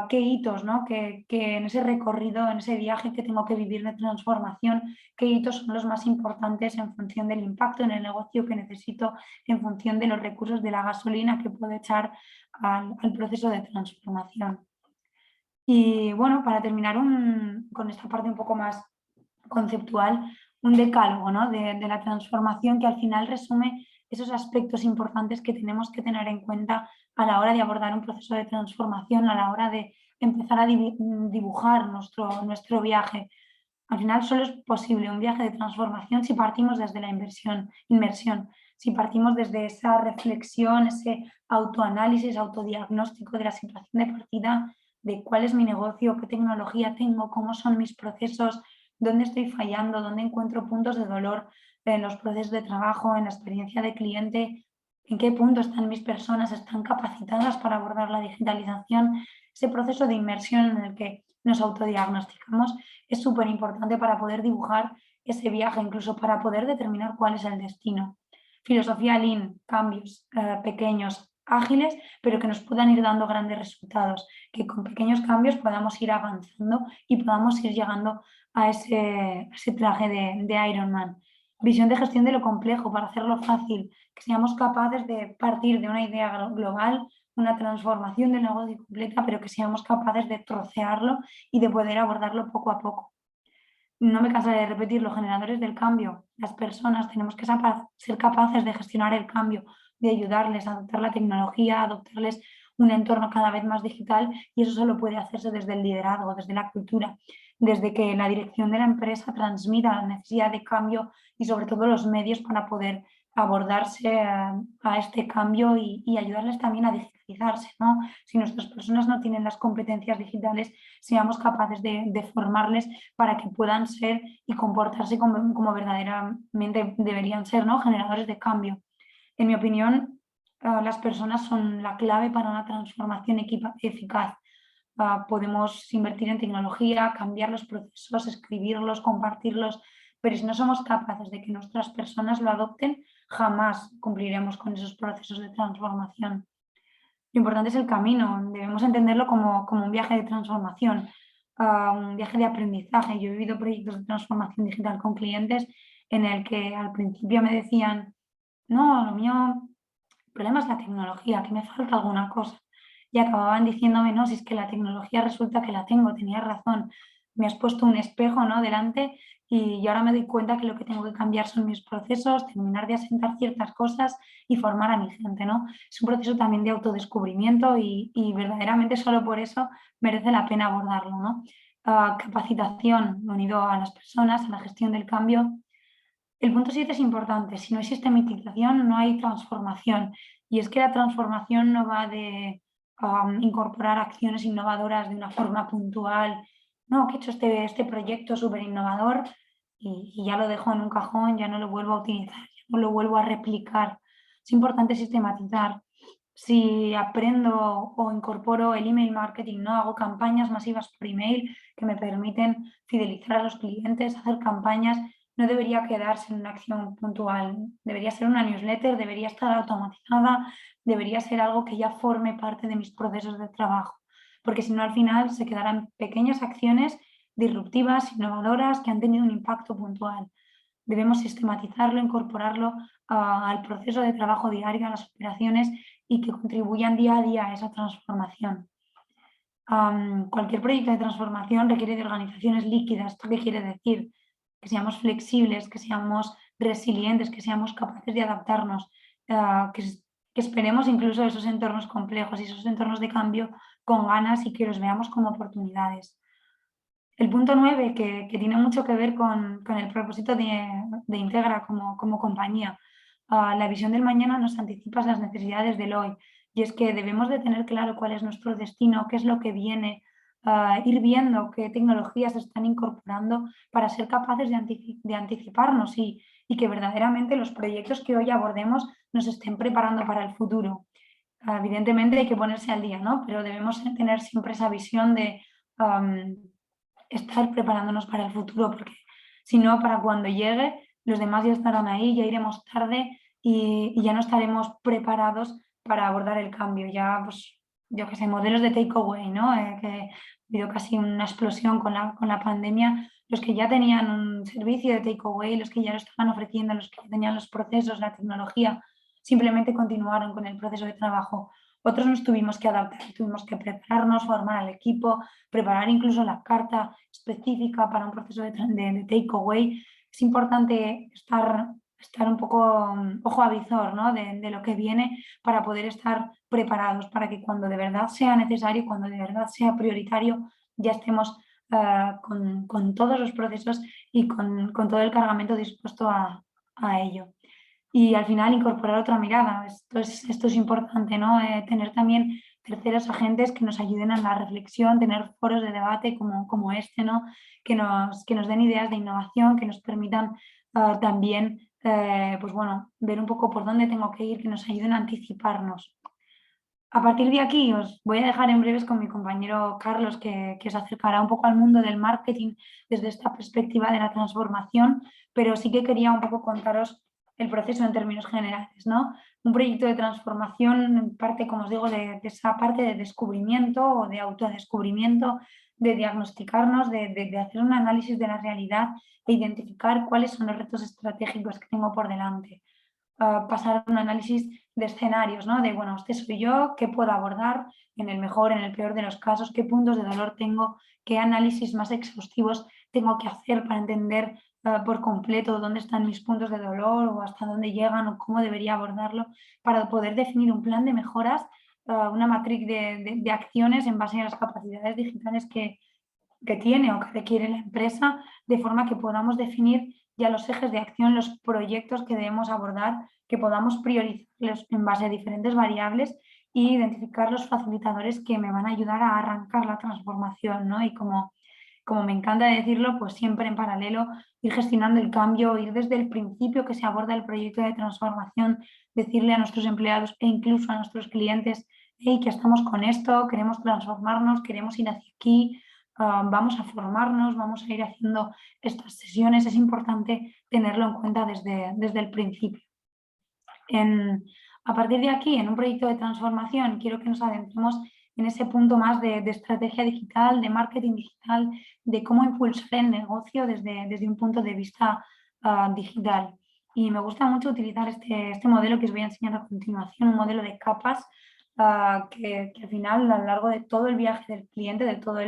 qué hitos, ¿no? que en ese recorrido, en ese viaje que tengo que vivir de transformación, qué hitos son los más importantes en función del impacto en el negocio que necesito, en función de los recursos de la gasolina que puedo echar al proceso de transformación. Y bueno, para terminar con esta parte un poco más conceptual, un decálogo, ¿no? de la transformación que al final resume esos aspectos importantes que tenemos que tener en cuenta a la hora de abordar un proceso de transformación, a la hora de empezar a dibujar nuestro viaje. Al final solo es posible un viaje de transformación si partimos desde la inmersión, si partimos desde esa reflexión, ese autoanálisis, autodiagnóstico de la situación de partida, de cuál es mi negocio, qué tecnología tengo, cómo son mis procesos, dónde estoy fallando, dónde encuentro puntos de dolor en los procesos de trabajo, en la experiencia de cliente, en qué punto están mis personas, están capacitadas para abordar la digitalización. Ese proceso de inmersión en el que nos autodiagnosticamos es súper importante para poder dibujar ese viaje, incluso para poder determinar cuál es el destino. Filosofía Lean, cambios pequeños, ágiles, pero que nos puedan ir dando grandes resultados, que con pequeños cambios podamos ir avanzando y podamos ir llegando a ese traje de Iron Man. Visión de gestión de lo complejo para hacerlo fácil, que seamos capaces de partir de una idea global, una transformación del negocio completa, pero que seamos capaces de trocearlo y de poder abordarlo poco a poco. No me cansaré de repetir, los generadores del cambio, las personas, tenemos que ser capaces de gestionar el cambio, de ayudarles a adoptar la tecnología, a adoptarles un entorno cada vez más digital, y eso solo puede hacerse desde el liderazgo, desde la cultura, desde que la dirección de la empresa transmita la necesidad de cambio y sobre todo los medios para poder abordarse a este cambio y ayudarles también a digitalizarse, ¿no? Si nuestras personas no tienen las competencias digitales, seamos capaces de formarles para que puedan ser y comportarse como verdaderamente deberían ser, ¿no? Generadores de cambio. En mi opinión, las personas son la clave para una transformación eficaz. podemos invertir en tecnología, cambiar los procesos, escribirlos, compartirlos, pero si no somos capaces de que nuestras personas lo adopten, jamás cumpliremos con esos procesos de transformación. Lo importante es el camino, debemos entenderlo como un viaje de transformación, un viaje de aprendizaje. Yo he vivido proyectos de transformación digital con clientes en el que al principio me decían, no, lo mío, el problema es la tecnología, que me falta alguna cosa. Y acababan diciéndome, no, si es que la tecnología resulta que la tengo, tenías razón, me has puesto un espejo, ¿no?, delante y ahora me doy cuenta que lo que tengo que cambiar son mis procesos, terminar de asentar ciertas cosas y formar a mi gente, ¿no? Es un proceso también de autodescubrimiento y verdaderamente solo por eso merece la pena abordarlo, ¿no? Capacitación unido a las personas, a la gestión del cambio. El punto 7 es importante. Si no hay sistematización, no hay transformación. Y es que la transformación no va de incorporar acciones innovadoras de una forma puntual. No, que he hecho este proyecto súper innovador y ya lo dejo en un cajón, ya no lo vuelvo a utilizar, ya no lo vuelvo a replicar. Es importante sistematizar. Si aprendo o incorporo el email marketing, ¿no? Hago campañas masivas por email que me permiten fidelizar a los clientes, hacer campañas, no debería quedarse en una acción puntual, debería ser una newsletter, debería estar automatizada, debería ser algo que ya forme parte de mis procesos de trabajo, porque si no al final se quedarán pequeñas acciones disruptivas, innovadoras, que han tenido un impacto puntual. Debemos sistematizarlo, incorporarlo al proceso de trabajo diario, a las operaciones y que contribuyan día a día a esa transformación. Cualquier proyecto de transformación requiere de organizaciones líquidas. ¿Esto qué quiere decir? Que seamos flexibles, que seamos resilientes, que seamos capaces de adaptarnos, que esperemos incluso esos entornos complejos y esos entornos de cambio con ganas y que los veamos como oportunidades. El punto 9, que tiene mucho que ver con el propósito de Integra como compañía. La visión del mañana nos anticipa las necesidades del hoy. Y es que debemos de tener claro cuál es nuestro destino, qué es lo que viene, ir viendo qué tecnologías se están incorporando para ser capaces de anticiparnos y que verdaderamente los proyectos que hoy abordemos nos estén preparando para el futuro. Evidentemente hay que ponerse al día, ¿no? Pero debemos tener siempre esa visión de estar preparándonos para el futuro, porque si no, para cuando llegue, los demás ya estarán ahí, ya iremos tarde y ya no estaremos preparados para abordar el cambio. Ya, pues, yo qué sé, modelos de takeaway, ¿no? Que ha habido casi una explosión con la pandemia. Los que ya tenían un servicio de takeaway, los que ya lo estaban ofreciendo, los que ya tenían los procesos, la tecnología, simplemente continuaron con el proceso de trabajo. Otros nos tuvimos que adaptar, tuvimos que prepararnos, formar al equipo, preparar incluso la carta específica para un proceso de takeaway. Es importante estar un poco ojo a visor, ¿no?, de lo que viene para poder estar preparados, para que cuando de verdad sea necesario, cuando de verdad sea prioritario, ya estemos con todos los procesos y con todo el cargamento dispuesto a ello. Y al final incorporar otra mirada. Esto es importante, ¿no? Tener también terceros agentes que nos ayuden a la reflexión, tener foros de debate como este, ¿no? Que nos den ideas de innovación, que nos permitan también pues bueno, ver un poco por dónde tengo que ir, que nos ayuden a anticiparnos. A partir de aquí os voy a dejar en breves con mi compañero Carlos, que os acercará un poco al mundo del marketing desde esta perspectiva de la transformación, pero sí que quería un poco contaros el proceso en términos generales, ¿no? Un proyecto de transformación parte, como os digo, de esa parte de descubrimiento o de autodescubrimiento, de diagnosticarnos, de hacer un análisis de la realidad e identificar cuáles son los retos estratégicos que tengo por delante. Pasar a un análisis de escenarios, ¿no? De, bueno, este soy yo, qué puedo abordar en el mejor, en el peor de los casos, qué puntos de dolor tengo, qué análisis más exhaustivos tengo que hacer para entender por completo dónde están mis puntos de dolor o hasta dónde llegan o cómo debería abordarlo para poder definir un plan de mejoras, una matriz de acciones en base a las capacidades digitales que tiene o que requiere la empresa, de forma que podamos definir ya los ejes de acción, los proyectos que debemos abordar, que podamos priorizarlos en base a diferentes variables e identificar los facilitadores que me van a ayudar a arrancar la transformación, ¿no? Y como me encanta decirlo, pues siempre en paralelo ir gestionando el cambio, ir desde el principio que se aborda el proyecto de transformación, decirle a nuestros empleados e incluso a nuestros clientes hey, que estamos con esto, queremos transformarnos, queremos ir hacia aquí, vamos a formarnos, vamos a ir haciendo estas sesiones. Es importante tenerlo en cuenta desde el principio. A partir de aquí, en un proyecto de transformación, quiero que nos adentremos en ese punto más de estrategia digital, de marketing digital, de cómo impulsar el negocio desde un punto de vista digital. Y me gusta mucho utilizar este modelo que os voy a enseñar a continuación, un modelo de capas que al final, a lo largo de todo el viaje del cliente, de toda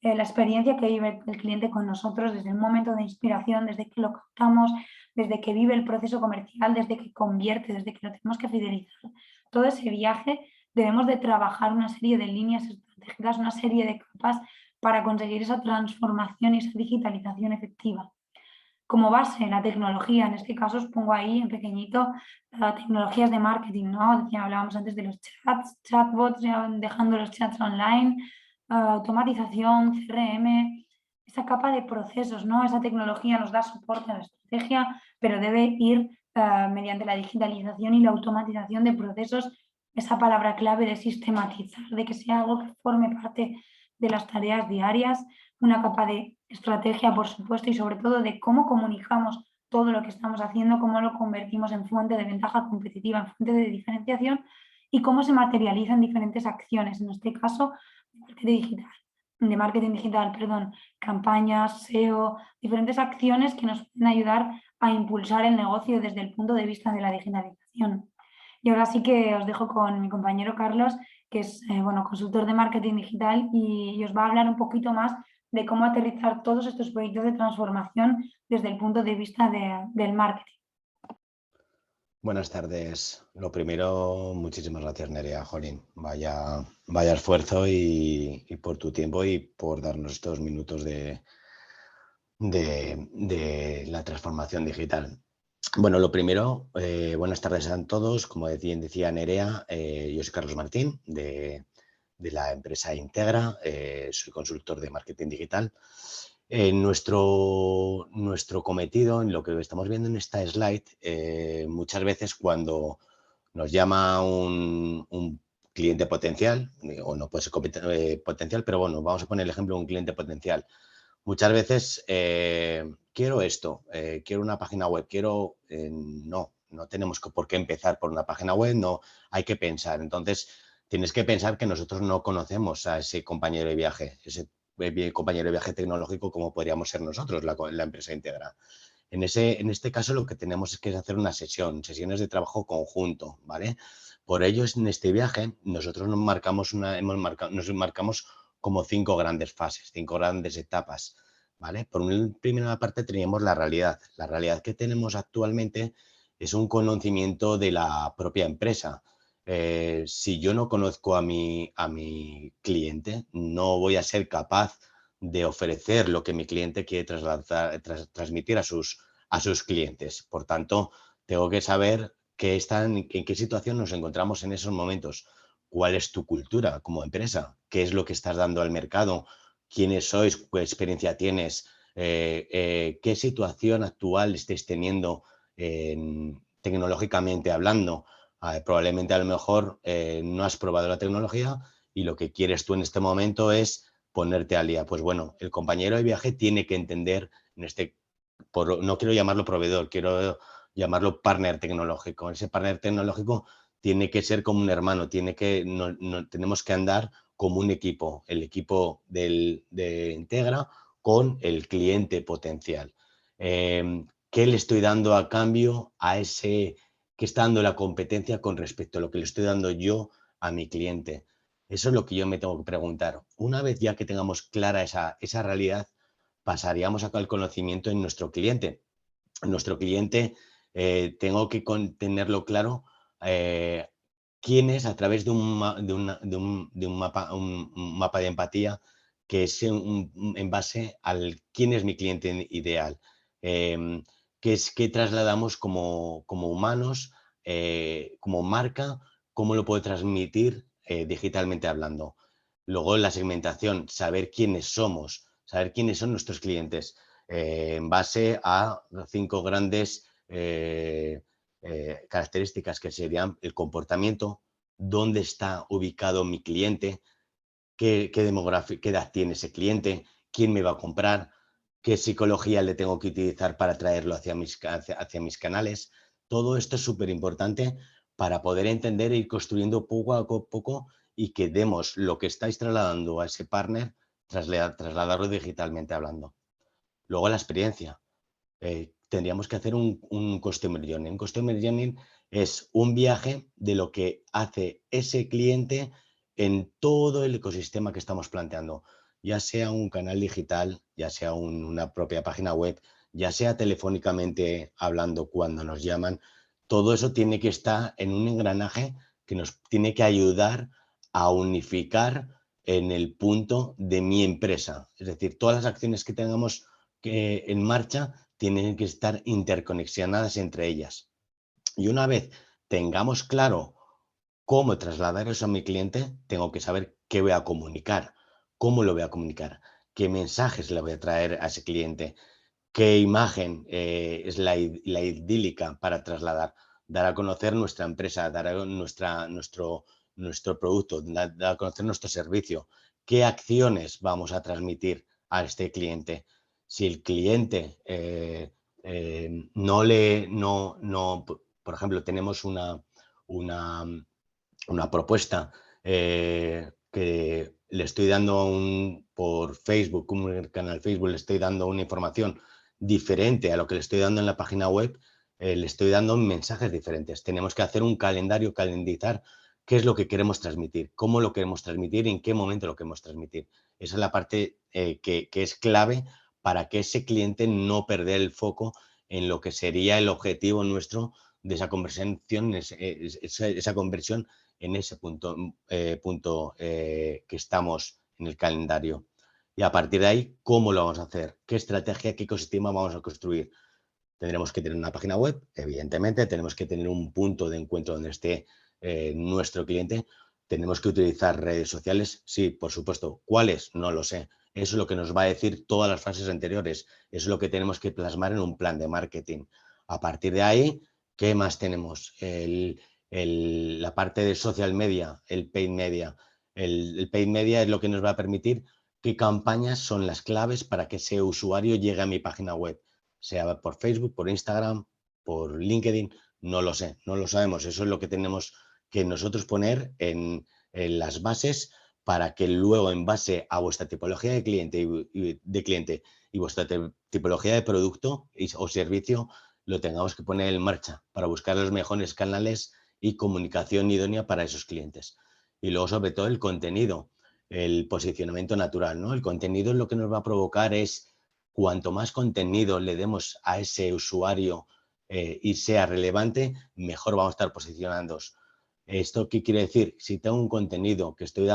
la experiencia que vive el cliente con nosotros, desde el momento de inspiración, desde que lo captamos, desde que vive el proceso comercial, desde que convierte, desde que lo tenemos que fidelizar. Todo ese viaje debemos de trabajar una serie de líneas estratégicas, una serie de capas para conseguir esa transformación y esa digitalización efectiva. Como base, la tecnología, en este caso os pongo ahí en pequeñito tecnologías de marketing, ¿no? Ya hablábamos antes de los chats, chatbots, ya dejando los chats online, automatización, CRM, esa capa de procesos, ¿no? Esa tecnología nos da soporte a la estrategia, pero debe ir mediante la digitalización y la automatización de procesos, esa palabra clave de sistematizar, de que sea algo que forme parte de las tareas diarias, una capa de estrategia, por supuesto, y sobre todo de cómo comunicamos todo lo que estamos haciendo, cómo lo convertimos en fuente de ventaja competitiva, en fuente de diferenciación y cómo se materializan diferentes acciones, en este caso de marketing digital, perdón, campañas, SEO, diferentes acciones que nos pueden ayudar a impulsar el negocio desde el punto de vista de la digitalización. Y ahora sí que os dejo con mi compañero Carlos, que es consultor de marketing digital y os va a hablar un poquito más de cómo aterrizar todos estos proyectos de transformación desde el punto de vista del marketing. Buenas tardes. Lo primero, muchísimas gracias, Nerea. Jolín, vaya esfuerzo y por tu tiempo y por darnos estos minutos de la transformación digital. Bueno, lo primero, buenas tardes a todos. Como decía Nerea, yo soy Carlos Martín de la empresa Integra, soy consultor de marketing digital. Nuestro cometido, en lo que estamos viendo en esta slide, muchas veces cuando nos llama un cliente potencial, o no puede ser potencial, pero bueno, vamos a poner el ejemplo de un cliente potencial. Muchas veces quiero esto, quiero una página web, no tenemos por qué empezar por una página web, no hay que pensar. Entonces, tienes que pensar que nosotros no conocemos a ese compañero de viaje, ese compañero de viaje tecnológico como podríamos ser nosotros, la empresa Integra. En este caso lo que tenemos es que hacer una sesiones de trabajo conjunto, ¿vale? Por ello, en este viaje nosotros nos marcamos como 5 grandes fases, 5 grandes etapas, ¿vale? Por una primera parte teníamos la realidad. La realidad que tenemos actualmente es un conocimiento de la propia empresa. Si yo no conozco a mi cliente, no voy a ser capaz de ofrecer lo que mi cliente quiere transmitir a sus clientes. Por tanto, tengo que saber en qué situación nos encontramos en esos momentos. ¿Cuál es tu cultura como empresa? ¿Qué es lo que estás dando al mercado? ¿Quiénes sois? ¿Qué experiencia tienes? ¿Qué situación actual estáis teniendo tecnológicamente hablando? Probablemente a lo mejor no has probado la tecnología y lo que quieres tú en este momento es ponerte al día. Pues bueno, el compañero de viaje tiene que entender, no quiero llamarlo proveedor, quiero llamarlo partner tecnológico. Ese partner tecnológico tiene que ser como un hermano, tenemos que andar como un equipo, el equipo de Integra con el cliente potencial. ¿Qué le estoy dando a cambio a ese que está dando la competencia con respecto a lo que le estoy dando yo a mi cliente? Eso es lo que yo me tengo que preguntar. Una vez ya que tengamos clara esa realidad, pasaríamos acá al conocimiento en nuestro cliente. Nuestro cliente tengo que tenerlo claro quién es a través de un mapa de empatía que es en base al quién es mi cliente ideal. ¿Qué trasladamos como humanos, como marca? ¿Cómo lo puedo transmitir digitalmente hablando? Luego la segmentación, saber quiénes somos, saber quiénes son nuestros clientes en base a 5 grandes características que serían el comportamiento, dónde está ubicado mi cliente, qué demografía, qué edad tiene ese cliente, quién me va a comprar, qué psicología le tengo que utilizar para traerlo hacia mis canales. Todo esto es súper importante para poder entender e ir construyendo poco a poco y que demos lo que estáis trasladando a ese partner, trasladarlo digitalmente hablando. Luego la experiencia. Tendríamos que hacer un Customer Journey. Un Customer Journey es un viaje de lo que hace ese cliente en todo el ecosistema que estamos planteando, ya sea un canal digital, ya sea una propia página web, ya sea telefónicamente hablando cuando nos llaman. Todo eso tiene que estar en un engranaje que nos tiene que ayudar a unificar en el punto de mi empresa. Es decir, todas las acciones que tengamos en marcha tienen que estar interconexionadas entre ellas. Y una vez tengamos claro cómo trasladar eso a mi cliente, tengo que saber qué voy a comunicar, cómo lo voy a comunicar, qué mensajes le voy a traer a ese cliente, qué imagen es la idílica para trasladar, dar a conocer nuestra empresa, dar a nuestro producto, dar a conocer nuestro servicio, qué acciones vamos a transmitir a este cliente. Si el cliente por ejemplo, tenemos una propuesta que le estoy dando por Facebook, un canal Facebook, le estoy dando una información diferente a lo que le estoy dando en la página web, le estoy dando mensajes diferentes. Tenemos que hacer un calendario, calendizar qué es lo que queremos transmitir, cómo lo queremos transmitir y en qué momento lo queremos transmitir. Esa es la parte que es clave para que ese cliente no perder el foco en lo que sería el objetivo nuestro de esa conversión, esa conversión en ese punto que estamos en el calendario. Y a partir de ahí, ¿cómo lo vamos a hacer? ¿Qué estrategia, qué ecosistema vamos a construir? Tendremos que tener una página web, evidentemente, tenemos que tener un punto de encuentro donde esté nuestro cliente. Tenemos que utilizar redes sociales, sí, por supuesto. ¿Cuáles? No lo sé. Eso es lo que nos va a decir todas las fases anteriores. Eso es lo que tenemos que plasmar en un plan de marketing. A partir de ahí, ¿qué más tenemos? La parte de social media, el paid media. El paid media es lo que nos va a permitir qué campañas son las claves para que ese usuario llegue a mi página web, sea por Facebook, por Instagram, por LinkedIn, no lo sé, no lo sabemos. Eso es lo que tenemos que nosotros poner en las bases para que luego, en base a vuestra tipología de cliente y vuestra tipología de producto o servicio, lo tengamos que poner en marcha para buscar los mejores canales y comunicación idónea para esos clientes. Y luego, sobre todo, el contenido, el posicionamiento natural, ¿no? El contenido lo que nos va a provocar es cuanto más contenido le demos a ese usuario y sea relevante, mejor vamos a estar posicionándonos. ¿Esto qué quiere decir? Si tengo un contenido que estoy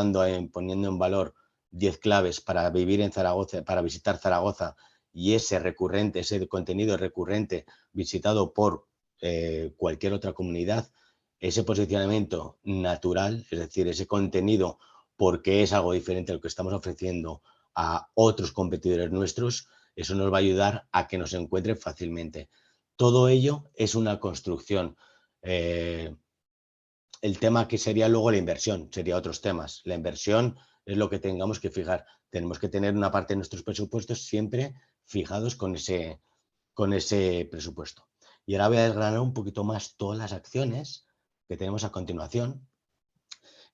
poniendo en valor 10 claves para vivir en Zaragoza, para visitar Zaragoza, y ese contenido recurrente visitado por cualquier otra comunidad, ese posicionamiento natural, es decir, ese contenido porque es algo diferente a lo que estamos ofreciendo a otros competidores nuestros, eso nos va a ayudar a que nos encuentren fácilmente. Todo ello es una construcción. El tema que sería luego la inversión, sería otros temas. La inversión es lo que tengamos que fijar. Tenemos que tener una parte de nuestros presupuestos siempre fijados con ese presupuesto. Y ahora voy a desgranar un poquito más todas las acciones que tenemos a continuación,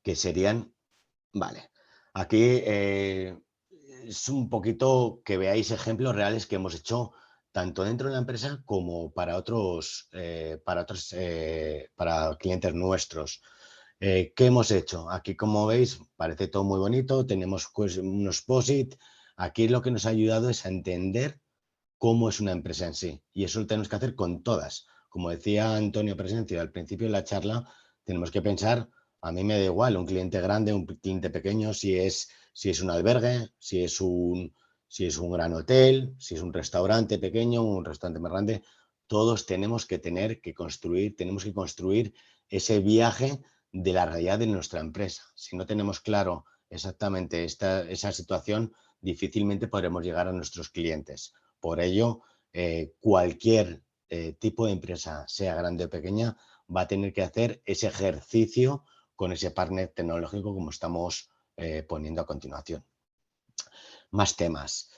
que serían, vale, aquí es un poquito que veáis ejemplos reales que hemos hecho tanto dentro de la empresa como para para clientes nuestros. ¿Qué hemos hecho? Aquí, como veis, parece todo muy bonito, tenemos unos POSIT. Aquí lo que nos ha ayudado es a entender cómo es una empresa en sí, y eso lo tenemos que hacer con todas. Como decía Antonio Presencio al principio de la charla, tenemos que pensar, a mí me da igual un cliente grande, un cliente pequeño, si es un albergue, si es un gran hotel, si es un restaurante pequeño, un restaurante más grande. Todos tenemos que construir ese viaje de la realidad de nuestra empresa. Si no tenemos claro exactamente esa situación, difícilmente podremos llegar a nuestros clientes. Por ello, cualquier tipo de empresa, sea grande o pequeña, va a tener que hacer ese ejercicio con ese partner tecnológico como estamos poniendo a continuación. Más temas.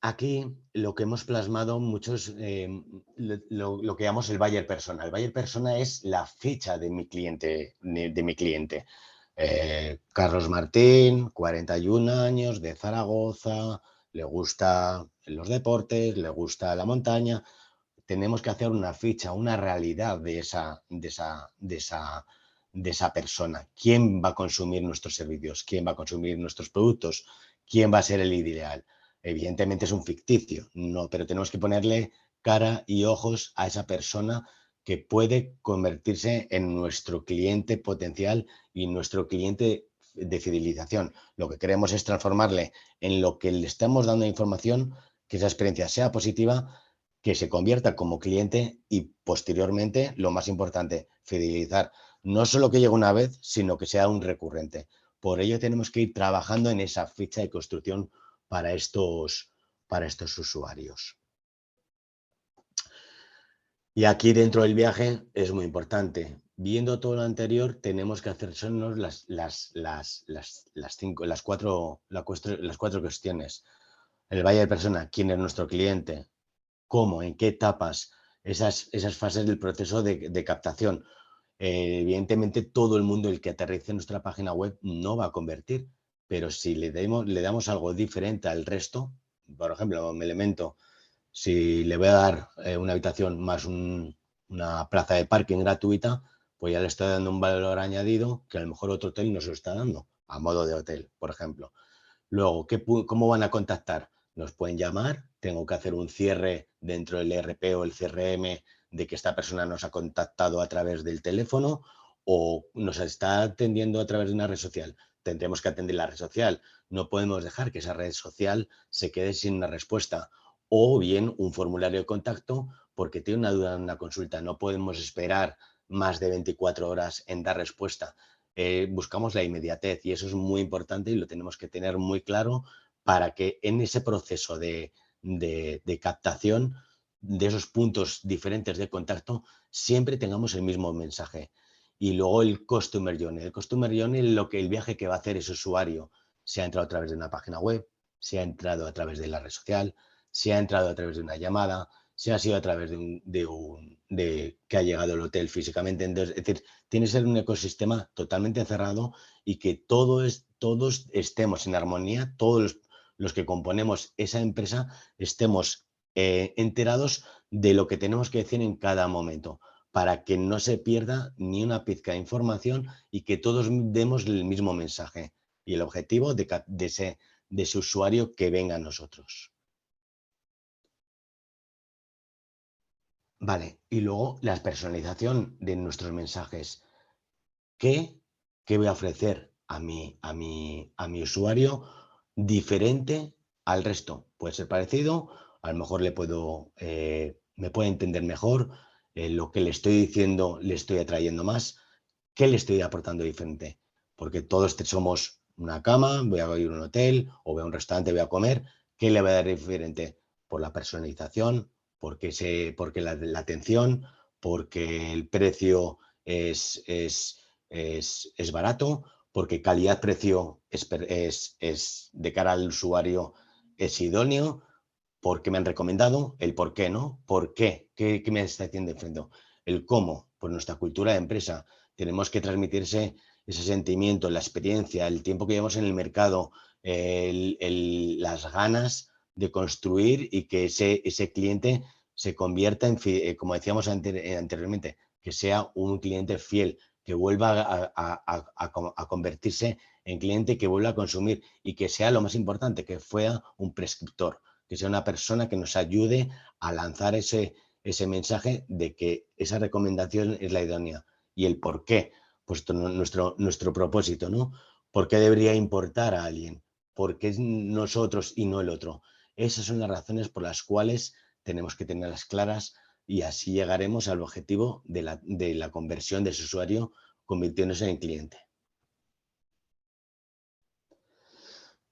Aquí lo que hemos plasmado muchos, lo que llamamos el buyer persona. El buyer persona es la ficha de mi cliente. Carlos Martín, 41 años, de Zaragoza, le gusta los deportes, le gusta la montaña. Tenemos que hacer una ficha, una realidad de esa persona. ¿Quién va a consumir nuestros servicios? ¿Quién va a consumir nuestros productos? ¿Quién va a ser el ideal? Evidentemente es un ficticio, no, pero tenemos que ponerle cara y ojos a esa persona que puede convertirse en nuestro cliente potencial y nuestro cliente de fidelización. Lo que queremos es transformarle en lo que le estamos dando información, que esa experiencia sea positiva, que se convierta como cliente y posteriormente, lo más importante, fidelizar. No solo que llegue una vez, sino que sea un recurrente. Por ello tenemos que ir trabajando en esa ficha de construcción para estos usuarios. Y aquí dentro del viaje es muy importante. Viendo todo lo anterior, tenemos que hacernos las cuatro cuestiones. El buyer persona, quién es nuestro cliente, cómo, en qué etapas, esas fases del proceso de captación. Evidentemente, todo el mundo el que aterrice en nuestra página web no va a convertir, pero si le damos algo diferente al resto, por ejemplo, me elemento, si le voy a dar una habitación más una plaza de parking gratuita, pues ya le estoy dando un valor añadido que a lo mejor otro hotel no se lo está dando, a modo de hotel, por ejemplo. Luego, ¿cómo van a contactar? Nos pueden llamar, tengo que hacer un cierre dentro del ERP o el CRM de que esta persona nos ha contactado a través del teléfono o nos está atendiendo a través de una red social. Tendremos que atender la red social. No podemos dejar que esa red social se quede sin una respuesta. O bien un formulario de contacto porque tiene una duda en una consulta. No podemos esperar más de 24 horas en dar respuesta. Buscamos la inmediatez y eso es muy importante y lo tenemos que tener muy claro para que en ese proceso de captación de esos puntos diferentes de contacto siempre tengamos el mismo mensaje. Y luego el Customer Journey. El Customer Journey es el viaje que va a hacer ese usuario. Se ha entrado a través de una página web, se ha entrado a través de la red social, se ha entrado a través de una llamada, se ha sido a través de que ha llegado al hotel físicamente. Entonces, es decir, tiene que ser un ecosistema totalmente cerrado y que todos estemos en armonía, todos los que componemos esa empresa estemos enterados de lo que tenemos que decir en cada momento para que no se pierda ni una pizca de información y que todos demos el mismo mensaje y el objetivo de ese usuario que venga a nosotros. Vale, y luego la personalización de nuestros mensajes. ¿Qué voy a ofrecer a mi usuario diferente al resto? Puede ser parecido, a lo mejor me puede entender mejor, lo que le estoy diciendo le estoy atrayendo más. ¿Qué le estoy aportando diferente? Porque todos somos una cama, voy a ir a un hotel o voy a un restaurante, voy a comer. ¿Qué le voy a dar diferente? Por la personalización, porque la atención, porque el precio es barato, porque calidad-precio es de cara al usuario es idóneo, porque me han recomendado, el por qué, ¿no? ¿Por qué? ¿Qué me está haciendo diferente? El cómo, pues nuestra cultura de empresa. Tenemos que transmitirse ese sentimiento, la experiencia, el tiempo que llevamos en el mercado, las ganas de construir y que ese cliente se convierta en, como decíamos anteriormente, que sea un cliente fiel, que vuelva a convertirse en cliente, que vuelva a consumir y que sea lo más importante, que fuera un prescriptor, que sea una persona que nos ayude a lanzar ese mensaje de que esa recomendación es la idónea. Y el por qué, pues nuestro propósito, ¿no? ¿Por qué debería importar a alguien? ¿Por qué nosotros y no el otro? Esas son las razones por las cuales tenemos que tenerlas claras y así llegaremos al objetivo de la conversión de ese usuario convirtiéndose en cliente.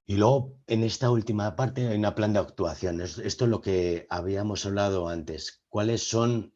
Y luego, en esta última parte, hay un plan de actuación. Esto es lo que habíamos hablado antes. ¿Cuáles son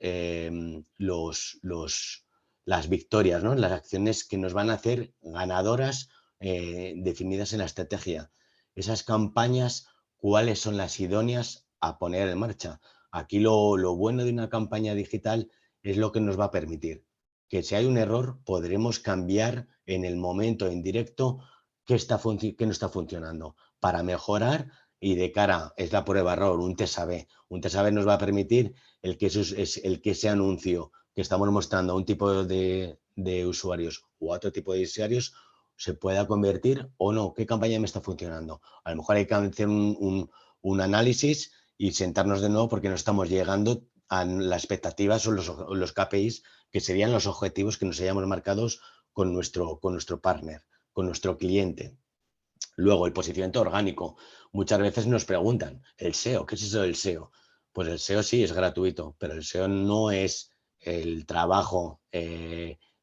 las las victorias, ¿no? Las acciones que nos van a hacer ganadoras definidas en la estrategia. Esas campañas, ¿cuáles son las idóneas a poner en marcha? Aquí lo bueno de una campaña digital es lo que nos va a permitir que si hay un error podremos cambiar en el momento, en directo, qué no está funcionando para mejorar y de cara, es la prueba error, un test A/B. Un test A/B nos va a permitir el que ese anuncio que estamos mostrando a un tipo de usuarios o a otro tipo de usuarios se pueda convertir o no, qué campaña me está funcionando. A lo mejor hay que hacer un análisis y sentarnos de nuevo porque no estamos llegando a las expectativas o los KPIs que serían los objetivos que nos hayamos marcados con nuestro partner, con nuestro cliente. Luego, el posicionamiento orgánico. Muchas veces nos preguntan, ¿el SEO? ¿Qué es eso del SEO? Pues el SEO sí es gratuito, pero el SEO no es el trabajo,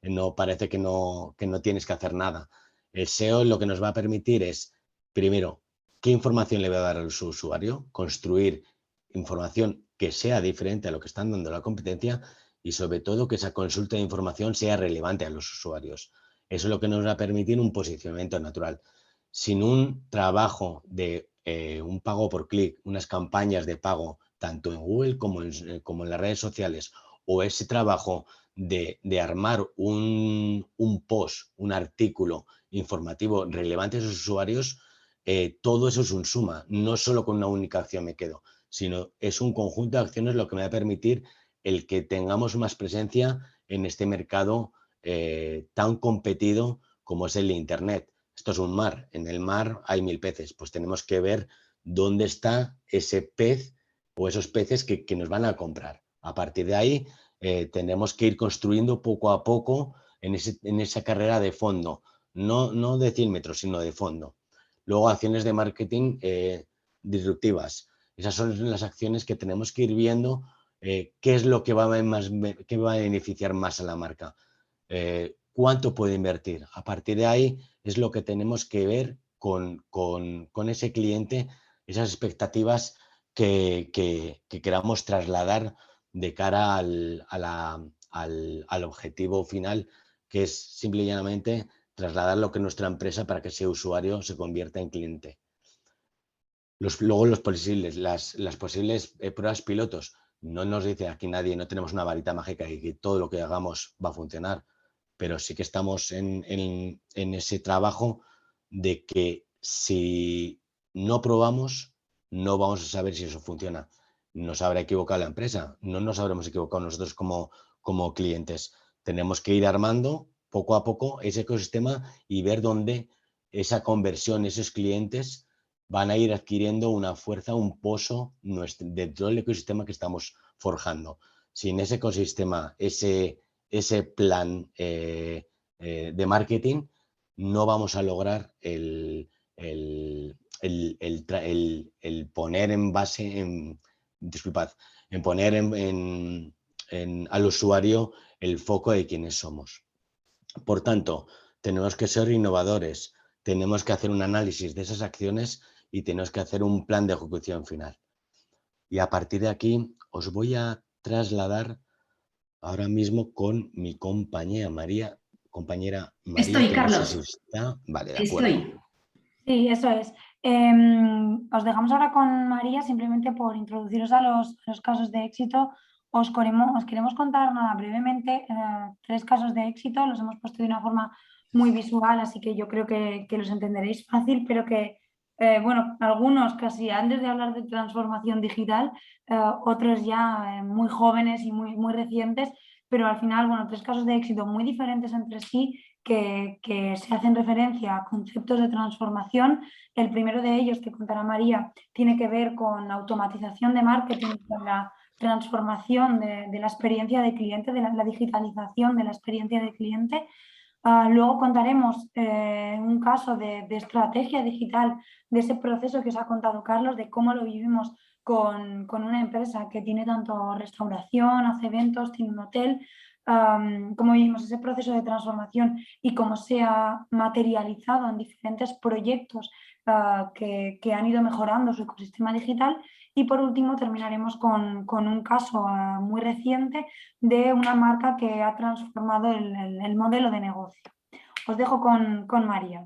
no parece que no tienes que hacer nada. El SEO lo que nos va a permitir es, primero, ¿qué información le voy a dar al usuario? Construir información que sea diferente a lo que están dando la competencia y sobre todo que esa consulta de información sea relevante a los usuarios. Eso es lo que nos va a permitir un posicionamiento natural. Sin un trabajo de un pago por clic, unas campañas de pago, tanto en Google como en las redes sociales, o ese trabajo de armar un post, un artículo informativo relevante a esos usuarios, todo eso es un suma. No solo con una única acción me quedo, sino es un conjunto de acciones lo que me va a permitir el que tengamos más presencia en este mercado tan competido como es el de Internet. Esto es un mar, en el mar hay 1000 peces, pues tenemos que ver dónde está ese pez o esos peces que nos van a comprar. A partir de ahí tenemos que ir construyendo poco a poco en esa carrera de fondo, no de 100 metros, sino de fondo. Luego, acciones de marketing disruptivas. Esas son las acciones que tenemos que ir viendo qué es lo que va a beneficiar más a la marca. ¿Cuánto puede invertir? A partir de ahí es lo que tenemos que ver con ese cliente, esas expectativas que queramos trasladar de cara al objetivo final, que es simple y llanamente trasladar lo que es nuestra empresa para que ese usuario se convierta en cliente. Luego las posibles pruebas pilotos. No nos dice aquí nadie, no tenemos una varita mágica y que todo lo que hagamos va a funcionar, pero sí que estamos en ese trabajo de que si no probamos, no vamos a saber si eso funciona. Nos habrá equivocado la empresa, no nos habremos equivocado nosotros como clientes. Tenemos que ir armando poco a poco ese ecosistema y ver dónde esa conversión, esos clientes van a ir adquiriendo una fuerza, un pozo dentro del ecosistema que estamos forjando. Si en ese ecosistema, ese plan de marketing, no vamos a lograr el poner en base, disculpad, en poner al usuario el foco de quiénes somos. Por tanto, tenemos que ser innovadores, tenemos que hacer un análisis de esas acciones y tenemos que hacer un plan de ejecución final. Y a partir de aquí os voy a trasladar ahora mismo con mi compañera María. Estoy, Que Carlos. no sé si está. Vale, de acuerdo. Estoy. Sí, eso es. Os dejamos ahora con María simplemente por introduciros a los casos de éxito. Os queremos contar brevemente 3 casos de éxito. Los hemos puesto de una forma muy visual, así que yo creo que los entenderéis fácil, pero que, bueno, algunos casi antes de hablar de transformación digital, otros ya muy jóvenes y muy recientes, pero al final, bueno, 3 casos de éxito muy diferentes entre sí que se hacen referencia a conceptos de transformación. El primero de ellos, que contará María, tiene que ver con automatización de marketing, con la transformación de la experiencia de cliente, de la digitalización de la experiencia de cliente. Luego contaremos un caso de estrategia digital, de ese proceso que os ha contado Carlos, de cómo lo vivimos con una empresa que tiene tanto restauración, hace eventos, tiene un hotel, cómo vivimos ese proceso de transformación y cómo se ha materializado en diferentes proyectos que han ido mejorando su ecosistema digital. Y por último terminaremos con un caso muy reciente de una marca que ha transformado el modelo de negocio. Os dejo con María.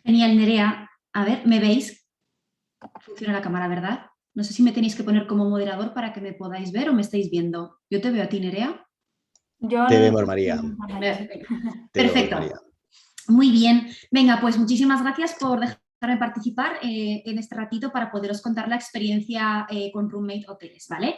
Genial, Nerea. A ver, ¿me veis? Funciona la cámara, ¿verdad? No sé si me tenéis que poner como moderador para que me podáis ver o me estáis viendo. Yo te veo a ti, Nerea. Te vemos, María. Perfecto. María. Muy bien. Venga, pues muchísimas gracias por dejarme participar en este ratito para poderos contar la experiencia con Roommate Hoteles, ¿vale?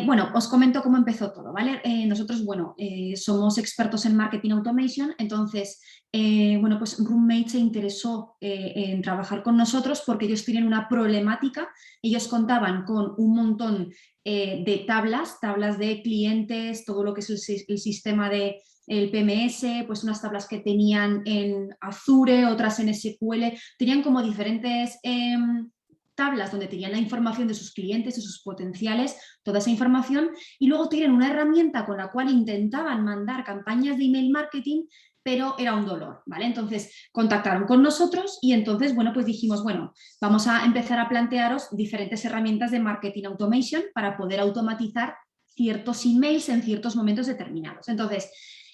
Bueno, os comento cómo empezó todo, ¿vale? Nosotros, bueno, somos expertos en Marketing Automation, entonces, bueno, pues Roommate se interesó en trabajar con nosotros porque ellos tienen una problemática. Ellos contaban con un montón de tablas de clientes, todo lo que es el sistema de el PMS, pues unas tablas que tenían en Azure, otras en SQL, tenían como diferentes tablas donde tenían la información de sus clientes, de sus potenciales, toda esa información, y luego tienen una herramienta con la cual intentaban mandar campañas de email marketing, pero era un dolor, ¿vale? Entonces contactaron con nosotros y entonces, bueno, pues dijimos, bueno, vamos a empezar a plantearos diferentes herramientas de Marketing Automation para poder automatizar ciertos emails en ciertos momentos determinados. Entonces,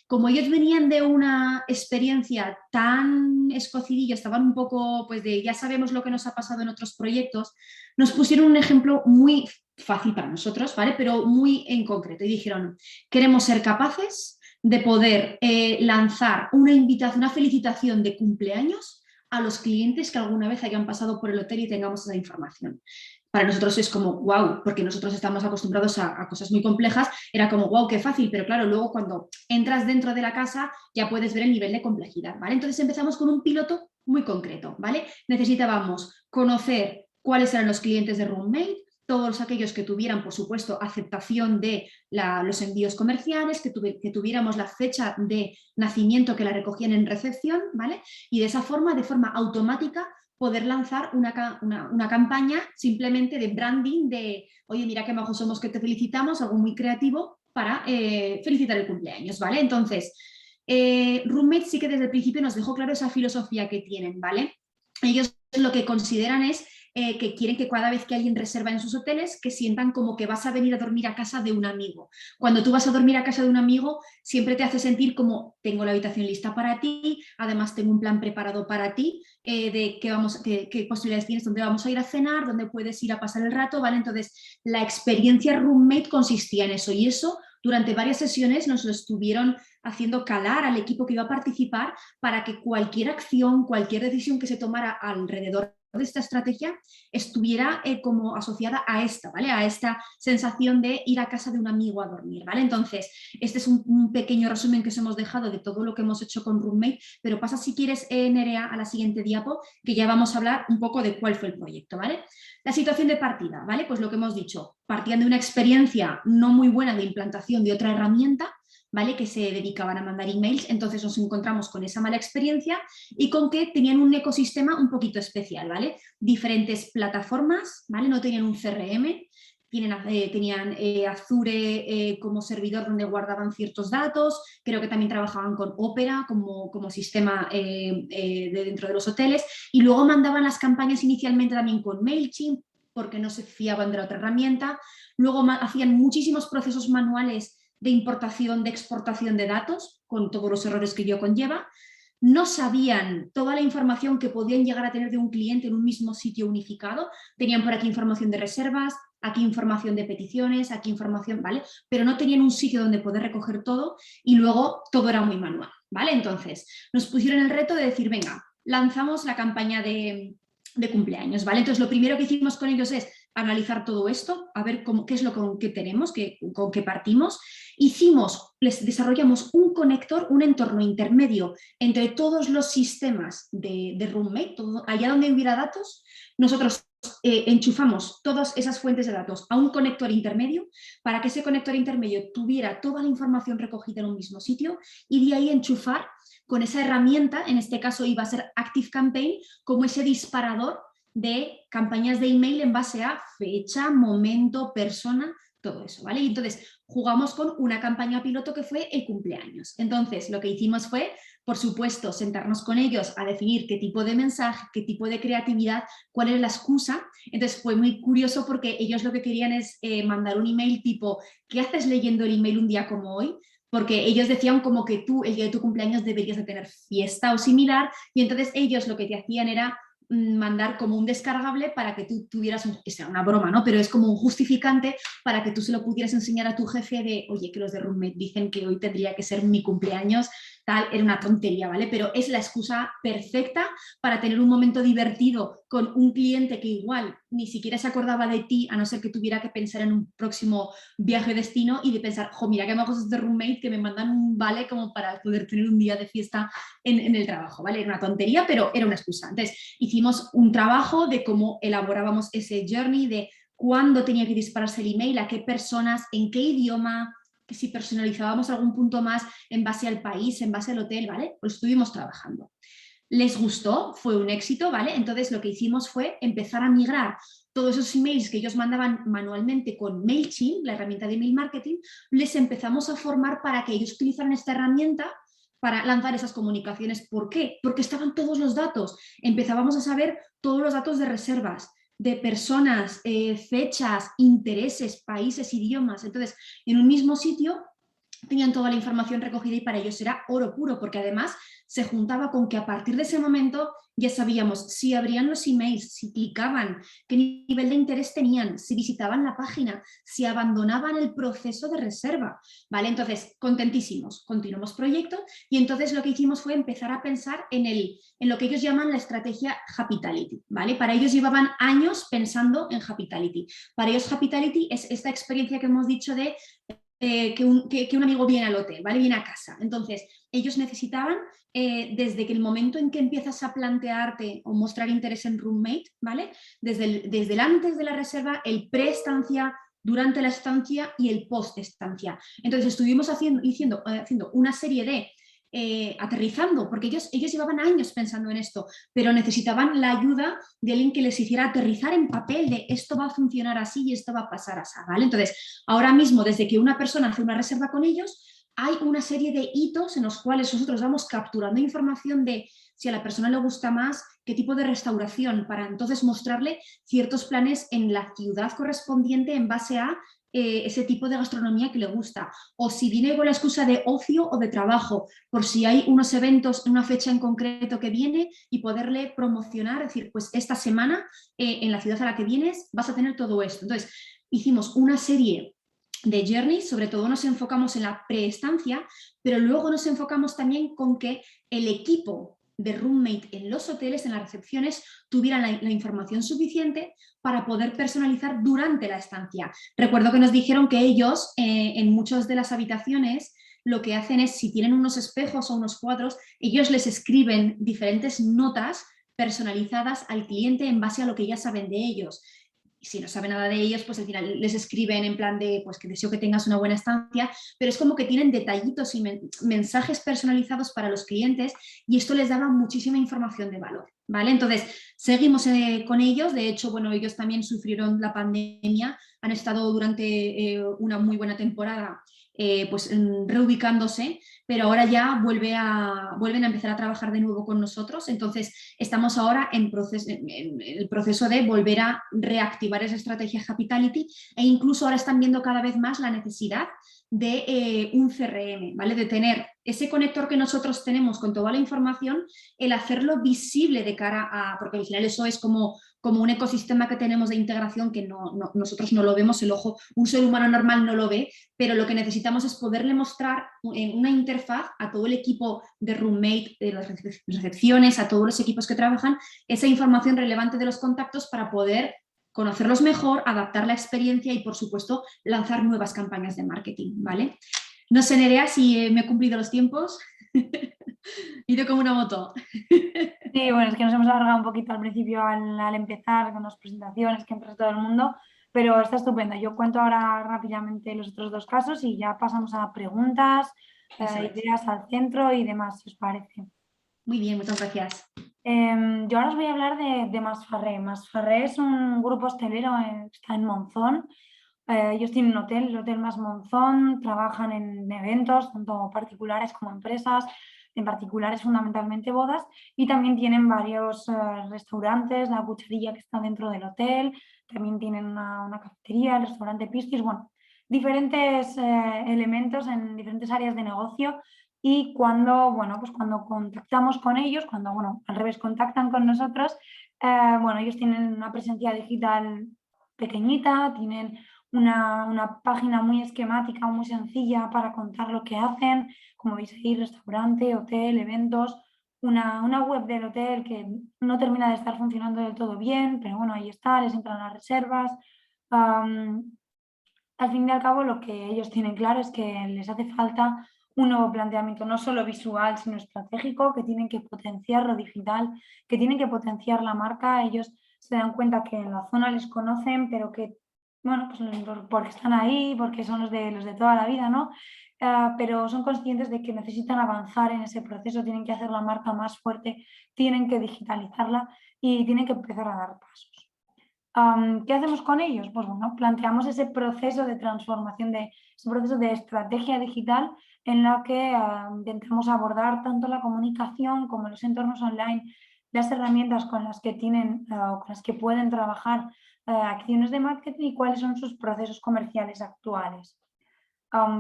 como ellos venían de una experiencia tan escocidilla, estaban un poco, pues de ya sabemos lo que nos ha pasado en otros proyectos, nos pusieron un ejemplo muy fácil para nosotros, ¿vale? Pero muy en concreto y dijeron, queremos ser capaces de poder lanzar una invitación, una felicitación de cumpleaños a los clientes que alguna vez hayan pasado por el hotel y tengamos esa información. Para nosotros es como, wow, porque nosotros estamos acostumbrados a cosas muy complejas, era como, wow, qué fácil, pero claro, luego cuando entras dentro de la casa ya puedes ver el nivel de complejidad, ¿vale? Entonces empezamos con un piloto muy concreto, ¿vale? Necesitábamos conocer cuáles eran los clientes de Roommate, todos aquellos que tuvieran, por supuesto, aceptación de los envíos comerciales, que tuviéramos la fecha de nacimiento que la recogían en recepción, ¿vale? Y de esa forma, de forma automática, poder lanzar una campaña simplemente de branding, de, oye, mira qué majos somos que te felicitamos, algo muy creativo para felicitar el cumpleaños, ¿vale? Entonces, Roommate sí que desde el principio nos dejó claro esa filosofía que tienen, ¿vale? Ellos lo que consideran es que quieren que cada vez que alguien reserva en sus hoteles, que sientan como que vas a venir a dormir a casa de un amigo. Cuando tú vas a dormir a casa de un amigo, siempre te hace sentir como tengo la habitación lista para ti, además tengo un plan preparado para ti, de qué posibilidades tienes, dónde vamos a ir a cenar, dónde puedes ir a pasar el rato, ¿vale? Entonces, la experiencia Roommate consistía en eso y eso durante varias sesiones nos lo estuvieron haciendo calar al equipo que iba a participar para que cualquier acción, cualquier decisión que se tomara alrededor de esta estrategia estuviera como asociada a esta, ¿vale? A esta sensación de ir a casa de un amigo a dormir, ¿vale? Entonces, este es un pequeño resumen que os hemos dejado de todo lo que hemos hecho con Roommate, pero pasa si quieres, Nerea, a la siguiente diapo, que ya vamos a hablar un poco de cuál fue el proyecto, ¿vale? La situación de partida, ¿vale? Pues lo que hemos dicho, partían de una experiencia no muy buena de implantación de otra herramienta, ¿vale? Que se dedicaban a mandar emails, entonces nos encontramos con esa mala experiencia y con que tenían un ecosistema un poquito especial, ¿vale? Diferentes plataformas, ¿vale? No tenían un CRM, tenían Azure como servidor donde guardaban ciertos datos, creo que también trabajaban con Opera como sistema dentro de los hoteles y luego mandaban las campañas inicialmente también con MailChimp porque no se fiaban de la otra herramienta, luego hacían muchísimos procesos manuales de importación, de exportación de datos, con todos los errores que ello conlleva. No sabían toda la información que podían llegar a tener de un cliente en un mismo sitio unificado. Tenían por aquí información de reservas, aquí información de peticiones, aquí información, ¿vale? Pero no tenían un sitio donde poder recoger todo y luego todo era muy manual, ¿vale? Entonces, nos pusieron el reto de decir, venga, lanzamos la campaña de cumpleaños, ¿vale? Entonces, lo primero que hicimos con ellos es analizar todo esto, a ver qué es lo que tenemos, con qué partimos. Les desarrollamos un conector, un entorno intermedio entre todos los sistemas de Roommate, allá donde hubiera datos, nosotros enchufamos todas esas fuentes de datos a un conector intermedio para que ese conector intermedio tuviera toda la información recogida en un mismo sitio y de ahí enchufar con esa herramienta, en este caso iba a ser ActiveCampaign, como ese disparador de campañas de email en base a fecha, momento, persona, todo eso, ¿vale? Y entonces jugamos con una campaña piloto que fue el cumpleaños. Entonces lo que hicimos fue, por supuesto, sentarnos con ellos a definir qué tipo de mensaje, qué tipo de creatividad, cuál es la excusa. Entonces fue muy curioso porque ellos lo que querían es mandar un email tipo, ¿qué haces leyendo el email un día como hoy? Porque ellos decían como que tú, el día de tu cumpleaños, deberías de tener fiesta o similar, y entonces ellos lo que te hacían era mandar como un descargable para que tú tuvieras, que sea una broma, ¿no? Pero es como un justificante para que tú se lo pudieras enseñar a tu jefe de, oye, que los de Roommate dicen que hoy tendría que ser mi cumpleaños, tal, era una tontería, ¿vale? Pero es la excusa perfecta para tener un momento divertido con un cliente que igual ni siquiera se acordaba de ti, a no ser que tuviera que pensar en un próximo viaje o destino, y de pensar, jo, mira qué majos de Roommate que me mandan un vale como para poder tener un día de fiesta en el trabajo, ¿vale? Era una tontería, pero era una excusa. Entonces, hicimos un trabajo de cómo elaborábamos ese journey, de cuándo tenía que dispararse el email, a qué personas, en qué idioma, que si personalizábamos algún punto más en base al país, en base al hotel, ¿vale? Pues estuvimos trabajando. Les gustó, fue un éxito, ¿vale? Entonces lo que hicimos fue empezar a migrar todos esos emails que ellos mandaban manualmente con MailChimp, la herramienta de email marketing, les empezamos a formar para que ellos utilizaran esta herramienta para lanzar esas comunicaciones. ¿Por qué? Porque estaban todos los datos. Empezábamos a saber todos los datos de reservas, de personas, fechas, intereses, países, idiomas. Entonces, en un mismo sitio tenían toda la información recogida y para ellos era oro puro, porque además se juntaba con que a partir de ese momento ya sabíamos si abrían los emails, si clicaban, qué nivel de interés tenían, si visitaban la página, si abandonaban el proceso de reserva, ¿vale? Entonces, contentísimos, continuamos proyecto y entonces lo que hicimos fue empezar a pensar en lo que ellos llaman la estrategia Hapitality, ¿vale? Para ellos llevaban años pensando en Hapitality. Para ellos Hapitality es esta experiencia que hemos dicho de que un amigo viene al hotel, ¿vale? Viene a casa. Entonces, ellos necesitaban, desde que el momento en que empiezas a plantearte o mostrar interés en Roommate, ¿vale? Desde el antes de la reserva, el pre-estancia, durante la estancia y el post-estancia. Entonces, estuvimos haciendo una serie de aterrizando, porque ellos llevaban años pensando en esto, pero necesitaban la ayuda de alguien que les hiciera aterrizar en papel de esto va a funcionar así y esto va a pasar así, ¿vale? Entonces, ahora mismo, desde que una persona hace una reserva con ellos, hay una serie de hitos en los cuales nosotros vamos capturando información de si a la persona le gusta más, qué tipo de restauración, para entonces mostrarle ciertos planes en la ciudad correspondiente en base a ese tipo de gastronomía que le gusta, o si viene con la excusa de ocio o de trabajo, por si hay unos eventos en una fecha en concreto que viene y poderle promocionar, es decir, pues esta semana en la ciudad a la que vienes vas a tener todo esto. Entonces, hicimos una serie de journeys, sobre todo nos enfocamos en la preestancia, pero luego nos enfocamos también con que el equipo de Roommate en los hoteles, en las recepciones, tuvieran la información suficiente para poder personalizar durante la estancia. Recuerdo que nos dijeron que ellos en muchas de las habitaciones lo que hacen es, si tienen unos espejos o unos cuadros, ellos les escriben diferentes notas personalizadas al cliente en base a lo que ya saben de ellos. Si no sabe nada de ellos, pues al final les escriben en plan de, pues que deseo que tengas una buena estancia, pero es como que tienen detallitos y mensajes personalizados para los clientes y esto les daba muchísima información de valor, ¿vale? Entonces, seguimos con ellos, de hecho, bueno, ellos también sufrieron la pandemia, han estado durante una muy buena temporada pues reubicándose, pero ahora ya vuelven a empezar a trabajar de nuevo con nosotros, entonces estamos ahora en el proceso de volver a reactivar esa estrategia Hapitality e incluso ahora están viendo cada vez más la necesidad de un CRM, ¿vale? De tener ese conector que nosotros tenemos con toda la información, el hacerlo visible de cara a, porque al final eso es como un ecosistema que tenemos de integración que nosotros no lo vemos, el ojo, un ser humano normal no lo ve, pero lo que necesitamos es poderle mostrar en una interfaz a todo el equipo de Roommate, de las recepciones, a todos los equipos que trabajan, esa información relevante de los contactos para poder conocerlos mejor, adaptar la experiencia y, por supuesto, lanzar nuevas campañas de marketing, ¿vale? No sé, Nerea, si me he cumplido los tiempos. Ido como una moto. Sí, bueno, es que nos hemos alargado un poquito al principio al empezar con las presentaciones que empieza todo el mundo, pero está estupendo. Yo cuento ahora rápidamente los otros dos casos y ya pasamos a preguntas, ideas al centro y demás, si os parece. Muy bien, muchas gracias. Yo ahora os voy a hablar de Masferrer. Masferrer es un grupo hostelero, está en Monzón, Ellos tienen un hotel, el Hotel Mas Monzón, trabajan en eventos, tanto particulares como empresas, en particulares fundamentalmente bodas, y también tienen varios restaurantes, la cucharilla que está dentro del hotel, también tienen una cafetería, el restaurante Piscis, bueno, diferentes elementos en diferentes áreas de negocio. Y cuando, bueno, pues cuando contactamos con ellos, cuando, bueno, al revés, contactan con nosotros, bueno, ellos tienen una presencia digital pequeñita, tienen una página muy esquemática, muy sencilla para contar lo que hacen, como veis ahí, restaurante, hotel, eventos, una web del hotel que no termina de estar funcionando del todo bien, pero bueno, ahí está, les entran las reservas. Al fin y al cabo, lo que ellos tienen claro es que les hace falta un nuevo planteamiento, no solo visual, sino estratégico, que tienen que potenciar lo digital, que tienen que potenciar la marca. Ellos se dan cuenta que en la zona les conocen, pero que, bueno, pues porque están ahí, porque son los de toda la vida, ¿no? Pero son conscientes de que necesitan avanzar en ese proceso, tienen que hacer la marca más fuerte, tienen que digitalizarla y tienen que empezar a dar pasos. ¿Qué hacemos con ellos? Pues bueno, planteamos ese proceso de transformación, ese proceso de estrategia digital en la que intentamos abordar tanto la comunicación como los entornos online, las herramientas con las que tienen o con las que pueden trabajar acciones de marketing y cuáles son sus procesos comerciales actuales.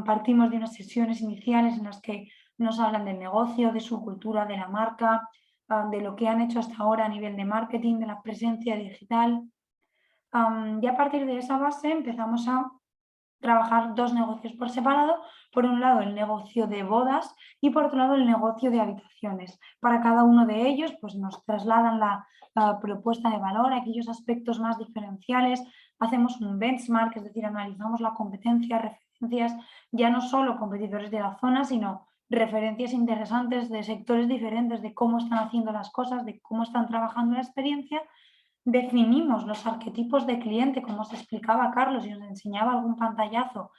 Partimos de unas sesiones iniciales en las que nos hablan del negocio, de su cultura, de la marca, de lo que han hecho hasta ahora a nivel de marketing, de la presencia digital. Y a partir de esa base empezamos a trabajar dos negocios por separado. Por un lado, el negocio de bodas y por otro lado, el negocio de habitaciones. Para cada uno de ellos, pues nos trasladan la propuesta de valor, aquellos aspectos más diferenciales. Hacemos un benchmark, es decir, analizamos la competencia, referencias, ya no solo competidores de la zona, sino referencias interesantes de sectores diferentes, de cómo están haciendo las cosas, de cómo están trabajando la experiencia. Definimos los arquetipos de cliente, como os explicaba Carlos y os enseñaba algún pantallazo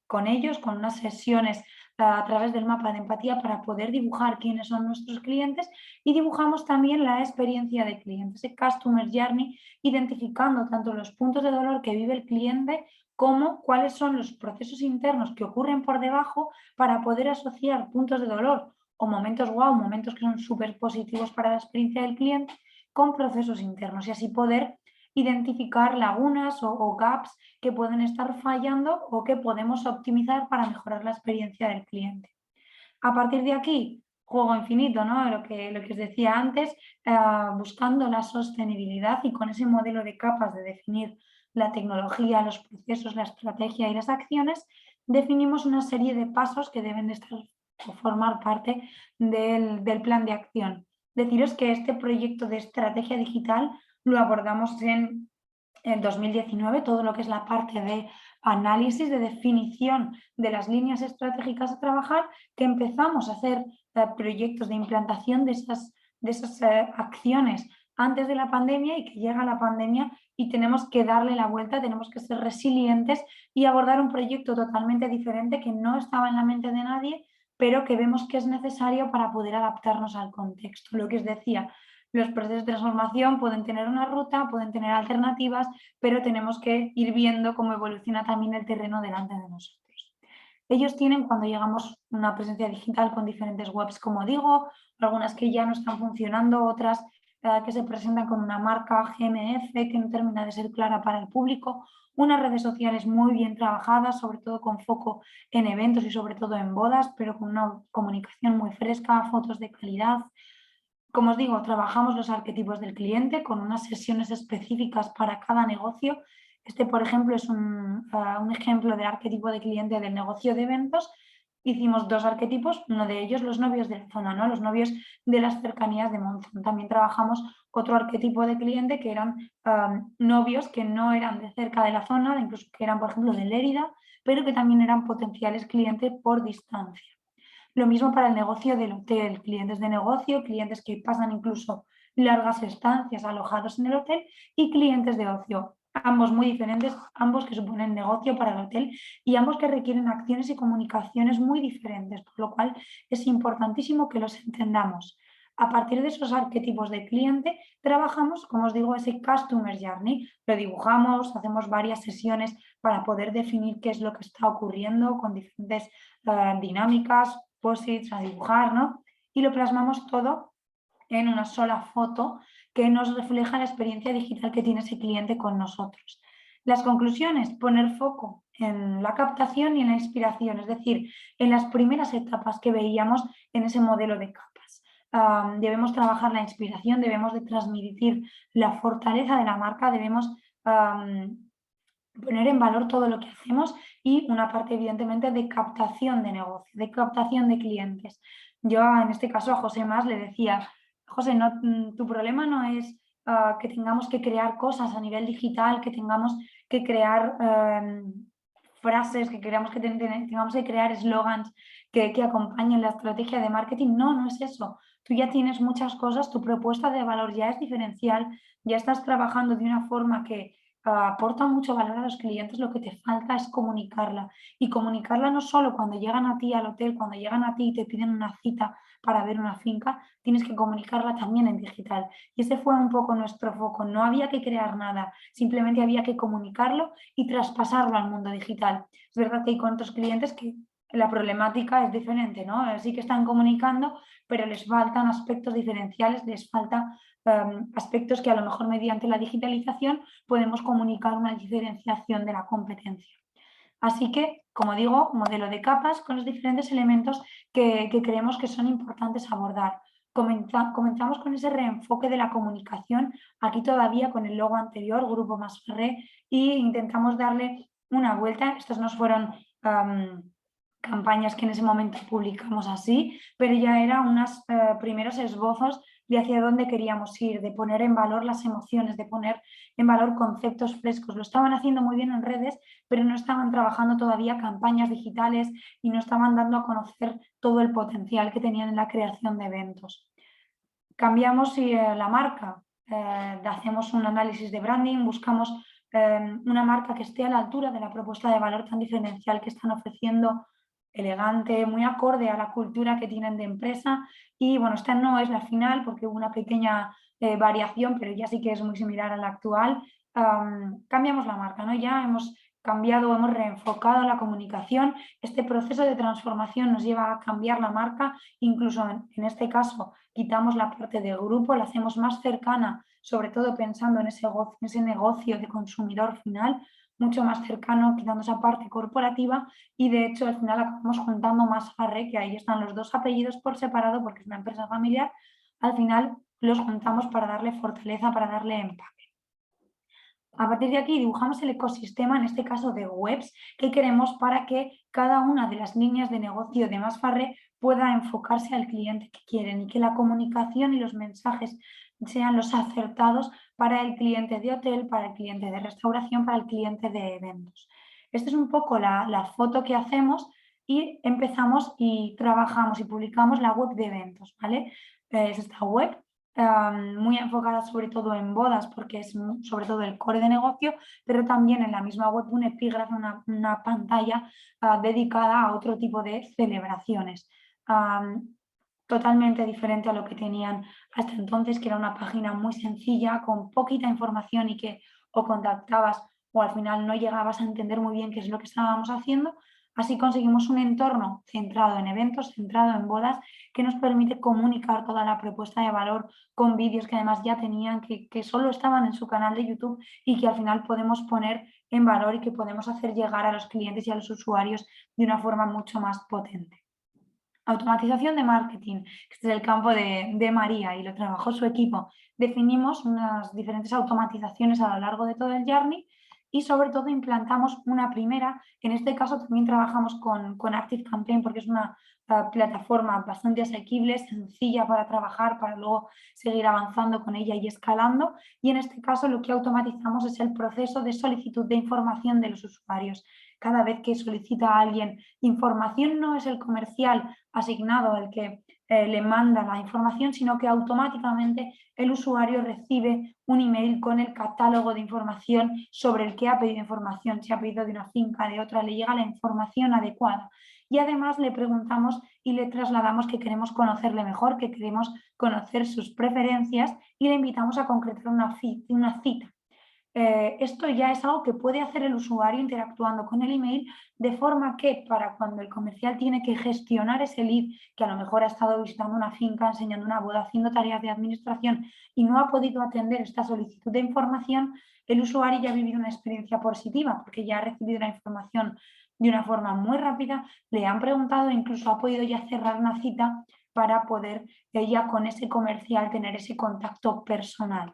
con ellos, con unas sesiones a través del mapa de empatía para poder dibujar quiénes son nuestros clientes, y dibujamos también la experiencia de cliente, ese Customer Journey, identificando tanto los puntos de dolor que vive el cliente como cuáles son los procesos internos que ocurren por debajo para poder asociar puntos de dolor o momentos wow, momentos que son súper positivos para la experiencia del cliente, con procesos internos y así poder identificar lagunas o gaps que pueden estar fallando o que podemos optimizar para mejorar la experiencia del cliente. A partir de aquí, juego infinito, ¿no? Lo que os decía antes, buscando la sostenibilidad y con ese modelo de capas de definir la tecnología, los procesos, la estrategia y las acciones, definimos una serie de pasos que deben de estar o formar parte del plan de acción. Deciros que este proyecto de estrategia digital lo abordamos en 2019, todo lo que es la parte de análisis, de definición de las líneas estratégicas a trabajar, que empezamos a hacer proyectos de implantación de esas acciones antes de la pandemia, y que llega la pandemia y tenemos que darle la vuelta, tenemos que ser resilientes y abordar un proyecto totalmente diferente que no estaba en la mente de nadie, pero que vemos que es necesario para poder adaptarnos al contexto. Lo que os decía, los procesos de transformación pueden tener una ruta, pueden tener alternativas, pero tenemos que ir viendo cómo evoluciona también el terreno delante de nosotros. Ellos tienen, cuando llegamos, una presencia digital con diferentes webs, como digo, algunas que ya no están funcionando, otras que se presentan con una marca GMF que no termina de ser clara para el público, unas redes sociales muy bien trabajadas, sobre todo con foco en eventos y sobre todo en bodas, pero con una comunicación muy fresca, fotos de calidad. Como os digo, trabajamos los arquetipos del cliente con unas sesiones específicas para cada negocio. Este, por ejemplo, es un ejemplo del arquetipo de cliente del negocio de eventos. Hicimos dos arquetipos, uno de ellos los novios de la zona, ¿no? Los novios de las cercanías de Monzón. También trabajamos otro arquetipo de cliente que eran novios que no eran de cerca de la zona, incluso que eran, por ejemplo, de Lérida, pero que también eran potenciales clientes por distancia. Lo mismo para el negocio del hotel, clientes de negocio, clientes que pasan incluso largas estancias alojados en el hotel, y clientes de ocio, ambos muy diferentes, ambos que suponen negocio para el hotel y ambos que requieren acciones y comunicaciones muy diferentes, por lo cual es importantísimo que los entendamos. A partir de esos arquetipos de cliente, trabajamos, como os digo, ese Customer Journey. Lo dibujamos, hacemos varias sesiones para poder definir qué es lo que está ocurriendo con diferentes dinámicas, posits a dibujar, ¿no? Y lo plasmamos todo en una sola foto que nos refleja la experiencia digital que tiene ese cliente con nosotros. Las conclusiones, poner foco en la captación y en la inspiración, es decir, en las primeras etapas que veíamos en ese modelo de capas. Debemos trabajar la inspiración, debemos de transmitir la fortaleza de la marca, debemos poner en valor todo lo que hacemos y una parte evidentemente de captación de negocio, de captación de clientes. Yo en este caso a José Mas le decía, José, no, tu problema no es que tengamos que crear cosas a nivel digital, que tengamos que crear frases, que tengamos que crear eslogans que acompañen la estrategia de marketing. No, no es eso. Tú ya tienes muchas cosas, tu propuesta de valor ya es diferencial, ya estás trabajando de una forma que aporta mucho valor a los clientes, lo que te falta es comunicarla. Y comunicarla no solo cuando llegan a ti al hotel, cuando llegan a ti y te piden una cita para ver una finca, tienes que comunicarla también en digital. Y ese fue un poco nuestro foco. No había que crear nada, simplemente había que comunicarlo y traspasarlo al mundo digital. Es verdad que hay con otros clientes que la problemática es diferente, ¿no? Sí que están comunicando, pero les faltan aspectos diferenciales, les falta aspectos que a lo mejor mediante la digitalización podemos comunicar una diferenciación de la competencia. Así que, como digo, modelo de capas con los diferentes elementos que creemos que son importantes abordar. Comenzamos con ese reenfoque de la comunicación, aquí todavía con el logo anterior, Grupo Masferrer, e intentamos darle una vuelta. Estos nos fueron campañas que en ese momento publicamos así, pero ya eran unos primeros esbozos de hacia dónde queríamos ir, de poner en valor las emociones, de poner en valor conceptos frescos. Lo estaban haciendo muy bien en redes, pero no estaban trabajando todavía campañas digitales y no estaban dando a conocer todo el potencial que tenían en la creación de eventos. Cambiamos la marca, hacemos un análisis de branding, buscamos una marca que esté a la altura de la propuesta de valor tan diferencial que están ofreciendo, elegante, muy acorde a la cultura que tienen de empresa. Y bueno, esta no es la final porque hubo una pequeña variación, pero ya sí que es muy similar a la actual. Cambiamos la marca, ¿no? Ya hemos cambiado, hemos reenfocado la comunicación. Este proceso de transformación nos lleva a cambiar la marca, incluso en este caso quitamos la parte del grupo, la hacemos más cercana, sobre todo pensando en ese negocio de consumidor final, mucho más cercano, quitando esa parte corporativa, y de hecho al final acabamos juntando Masferrer, que ahí están los dos apellidos por separado porque es una empresa familiar, al final los juntamos para darle fortaleza, para darle empaque. A partir de aquí dibujamos el ecosistema, en este caso de webs, que queremos para que cada una de las líneas de negocio de Masferrer pueda enfocarse al cliente que quieren y que la comunicación y los mensajes sean los acertados para el cliente de hotel, para el cliente de restauración, para el cliente de eventos. Esta es un poco la foto que hacemos y empezamos y trabajamos y publicamos la web de eventos, ¿vale? Es esta web muy enfocada sobre todo en bodas porque es sobre todo el core de negocio, pero también en la misma web un epígrafe, una pantalla dedicada a otro tipo de celebraciones. Totalmente diferente a lo que tenían hasta entonces, que era una página muy sencilla, con poquita información y que o contactabas o al final no llegabas a entender muy bien qué es lo que estábamos haciendo. Así conseguimos un entorno centrado en eventos, centrado en bodas, que nos permite comunicar toda la propuesta de valor con vídeos que además ya tenían, que solo estaban en su canal de YouTube y que al final podemos poner en valor y que podemos hacer llegar a los clientes y a los usuarios de una forma mucho más potente. Automatización de marketing, este es el campo de María y lo trabajó su equipo. Definimos unas diferentes automatizaciones a lo largo de todo el journey y sobre todo implantamos una primera. En este caso también trabajamos con ActiveCampaign porque es una plataforma bastante asequible, sencilla para trabajar, para luego seguir avanzando con ella y escalando. Y en este caso lo que automatizamos es el proceso de solicitud de información de los usuarios. Cada vez que solicita a alguien información, no es el comercial asignado el que le manda la información, sino que automáticamente el usuario recibe un email con el catálogo de información sobre el que ha pedido información. Si ha pedido de una finca, de otra, le llega la información adecuada. Y además le preguntamos y le trasladamos que queremos conocerle mejor, que queremos conocer sus preferencias y le invitamos a concretar una cita. Esto ya es algo que puede hacer el usuario interactuando con el email, de forma que para cuando el comercial tiene que gestionar ese lead, que a lo mejor ha estado visitando una finca, enseñando una boda, haciendo tareas de administración y no ha podido atender esta solicitud de información, el usuario ya ha vivido una experiencia positiva porque ya ha recibido la información de una forma muy rápida, le han preguntado e incluso ha podido ya cerrar una cita para poder ya con ese comercial tener ese contacto personal.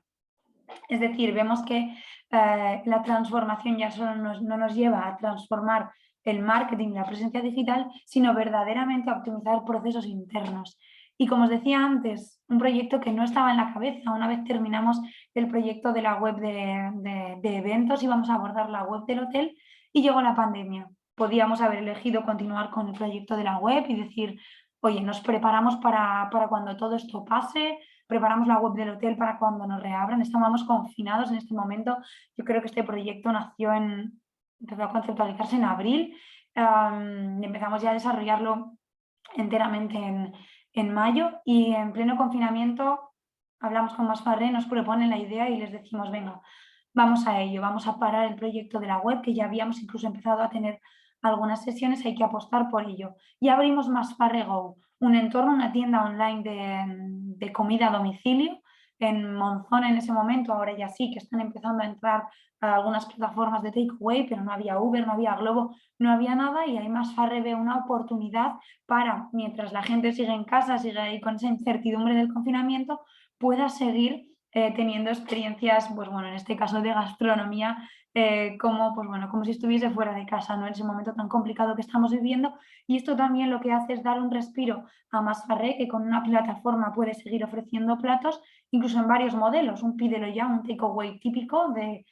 Es decir, vemos que la transformación ya solo no nos lleva a transformar el marketing y la presencia digital, sino verdaderamente a optimizar procesos internos. Y como os decía antes, un proyecto que no estaba en la cabeza, una vez terminamos el proyecto de la web de eventos, íbamos a abordar la web del hotel y llegó la pandemia. Podíamos haber elegido continuar con el proyecto de la web y decir, oye, nos preparamos para cuando todo esto pase, preparamos la web del hotel para cuando nos reabran, estábamos confinados en este momento. Yo creo que este proyecto empezó a conceptualizarse en abril y empezamos ya a desarrollarlo enteramente en mayo, y en pleno confinamiento hablamos con Masfarré, nos proponen la idea y les decimos, venga, vamos a ello, vamos a parar el proyecto de la web, que ya habíamos incluso empezado a tener algunas sesiones, hay que apostar por ello. Y abrimos Masfarré Go, un entorno, una tienda online de comida a domicilio en Monzón en ese momento. Ahora ya sí que están empezando a entrar a algunas plataformas de takeaway, pero no había Uber, no había Globo, no había nada, y ahí Masfarré ve una oportunidad para, mientras la gente sigue en casa, sigue ahí con esa incertidumbre del confinamiento, pueda seguir teniendo experiencias, pues bueno, en este caso de gastronomía, como si estuviese fuera de casa, ¿no? En ese momento tan complicado que estamos viviendo. Y esto también lo que hace es dar un respiro a Masfarré, que con una plataforma puede seguir ofreciendo platos, incluso en varios modelos, un pídelo ya, un takeaway típico de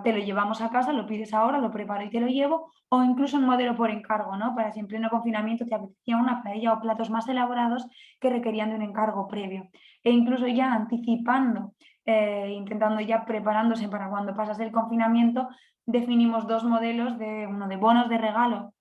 te lo llevamos a casa, lo pides ahora, lo preparo y te lo llevo, o incluso un modelo por encargo, ¿no? Para si en pleno confinamiento te apetecía una paella o platos más elaborados que requerían de un encargo previo. E incluso ya anticipando, intentando ya preparándose para cuando pasas el confinamiento, definimos dos modelos, uno de bonos de regalo,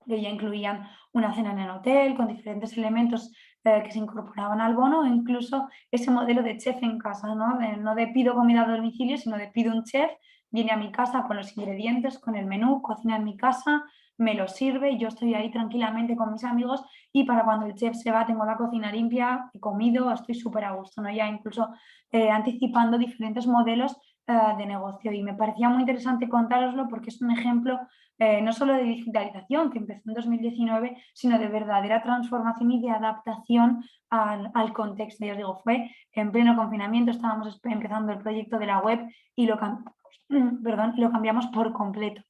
que ya incluían una cena en el hotel con diferentes elementos que se incorporaban al bono, o incluso ese modelo de chef en casa, ¿no? No de pido comida a domicilio, sino de pido un chef, viene a mi casa con los ingredientes, con el menú, cocina en mi casa, me lo sirve, yo estoy ahí tranquilamente con mis amigos, y para cuando el chef se va tengo la cocina limpia, he comido, estoy súper a gusto, ¿no? Ya incluso anticipando diferentes modelos de negocio, y me parecía muy interesante contároslo porque es un ejemplo no solo de digitalización, que empezó en 2019, sino de verdadera transformación y de adaptación al contexto. Ya os digo, fue en pleno confinamiento, estábamos empezando el proyecto de la web y lo cambiamos por completo.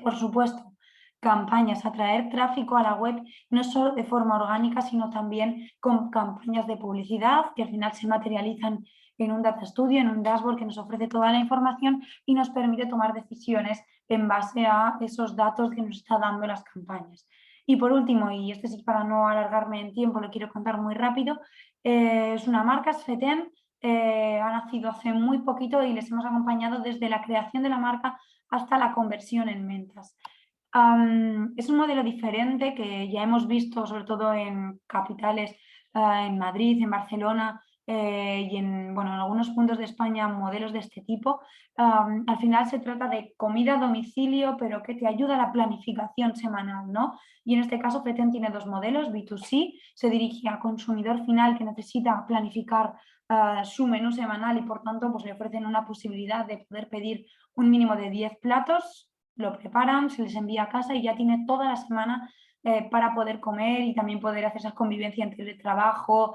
Por supuesto, campañas, atraer tráfico a la web, no solo de forma orgánica, sino también con campañas de publicidad que al final se materializan en un data studio, en un dashboard que nos ofrece toda la información y nos permite tomar decisiones en base a esos datos que nos está dando las campañas. Y por último, y este sí, para no alargarme en tiempo, lo quiero contar muy rápido, es una marca, Sfeten, ha nacido hace muy poquito y les hemos acompañado desde la creación de la marca hasta la conversión en ventas. Es un modelo diferente que ya hemos visto sobre todo en capitales, en Madrid, en Barcelona y en algunos puntos de España, modelos de este tipo. Al final se trata de comida a domicilio, pero que te ayuda a la planificación semanal, ¿no? Y en este caso Feten tiene dos modelos, B2C, se dirige a consumidor final que necesita planificar su menú semanal y por tanto pues le ofrecen una posibilidad de poder pedir un mínimo de 10 platos, lo preparan, se les envía a casa y ya tiene toda la semana para poder comer y también poder hacer esa convivencia entre el trabajo,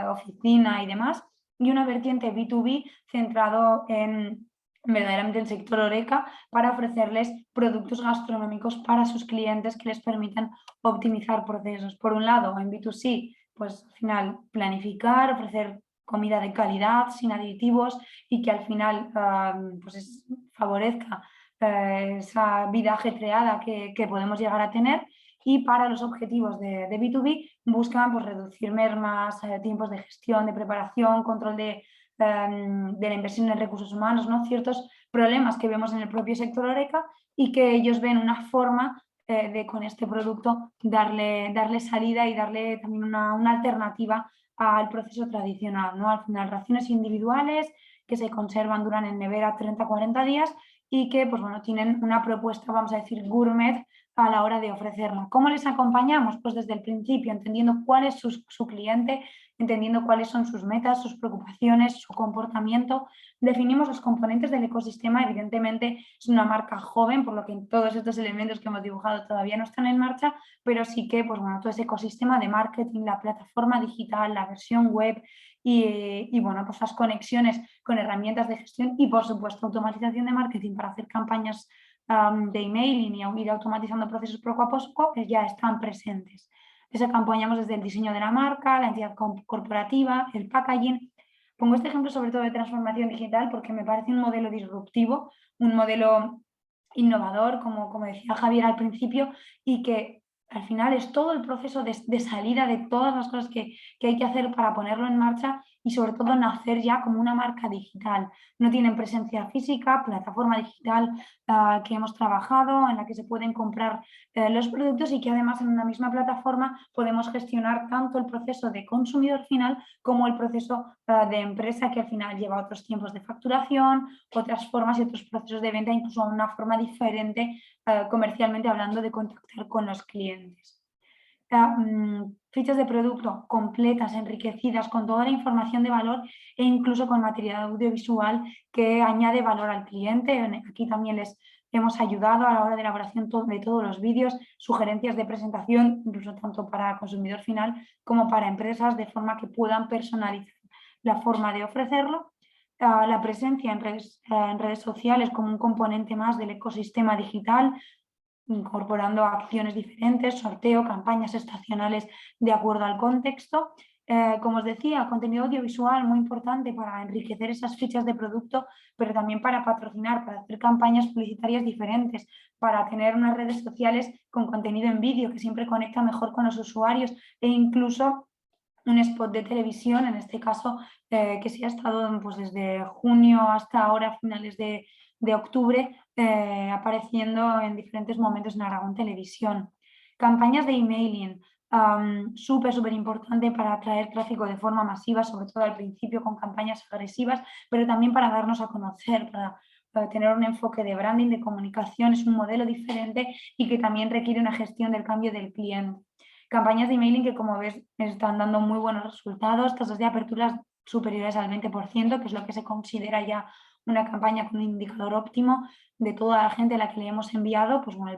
oficina y demás. Y una vertiente B2B centrado en verdaderamente el sector Horeca para ofrecerles productos gastronómicos para sus clientes que les permitan optimizar procesos. Por un lado, en B2C, pues al final planificar, ofrecer comida de calidad, sin aditivos y que al final favorezca esa vida ajetreada que podemos llegar a tener. y para los objetivos de B2B buscan pues, reducir mermas, tiempos de gestión, de preparación, control de la inversión en recursos humanos, ¿no? Ciertos problemas que vemos en el propio sector Horeca y que ellos ven una forma de con este producto darle salida y darle también una alternativa al proceso tradicional, ¿no? Al final, raciones individuales que se conservan, duran en nevera 30-40 días y que pues, bueno, tienen una propuesta, vamos a decir, gourmet a la hora de ofrecerla. ¿Cómo les acompañamos? Pues desde el principio, entendiendo cuál es su cliente, entendiendo cuáles son sus metas, sus preocupaciones, su comportamiento. Definimos los componentes del ecosistema. Evidentemente es una marca joven, por lo que todos estos elementos que hemos dibujado todavía no están en marcha, pero sí que pues, bueno, todo ese ecosistema de marketing, la plataforma digital, la versión web y bueno, pues las conexiones con herramientas de gestión y, por supuesto, automatización de marketing para hacer campañas de emailing y ir automatizando procesos poco a poco, ya están presentes. Les acompañamos desde el diseño de la marca, la entidad corporativa, el packaging. Pongo este ejemplo sobre todo de transformación digital porque me parece un modelo disruptivo, un modelo innovador, como decía Javier al principio, y que al final es todo el proceso de salida de todas las cosas que hay que hacer para ponerlo en marcha y sobre todo nacer ya como una marca digital. No tienen presencia física, plataforma digital que hemos trabajado, en la que se pueden comprar los productos y que además en una misma plataforma podemos gestionar tanto el proceso de consumidor final como el proceso de empresa, que al final lleva otros tiempos de facturación, otras formas y otros procesos de venta, incluso una forma diferente comercialmente hablando de contactar con los clientes. Fichas de producto completas, enriquecidas con toda la información de valor e incluso con material audiovisual que añade valor al cliente. Aquí también les hemos ayudado a la hora de elaboración de todos los vídeos, sugerencias de presentación, incluso tanto para consumidor final como para empresas, de forma que puedan personalizar la forma de ofrecerlo. La presencia en redes sociales como un componente más del ecosistema digital, incorporando acciones diferentes, sorteo, campañas estacionales de acuerdo al contexto. Como os decía, contenido audiovisual muy importante para enriquecer esas fichas de producto, pero también para patrocinar, para hacer campañas publicitarias diferentes, para tener unas redes sociales con contenido en vídeo que siempre conecta mejor con los usuarios e incluso un spot de televisión, en este caso, que sí ha estado pues, desde junio hasta ahora, finales de octubre, apareciendo en diferentes momentos en Aragón Televisión. Campañas de emailing, súper importante para atraer tráfico de forma masiva, sobre todo al principio con campañas agresivas, pero también para darnos a conocer, para tener un enfoque de branding, de comunicación, es un modelo diferente y que también requiere una gestión del cambio del cliente. Campañas de emailing que, como ves, están dando muy buenos resultados, tasas de aperturas superiores al 20%, que es lo que se considera ya una campaña con un indicador óptimo de toda la gente a la que le hemos enviado, pues bueno,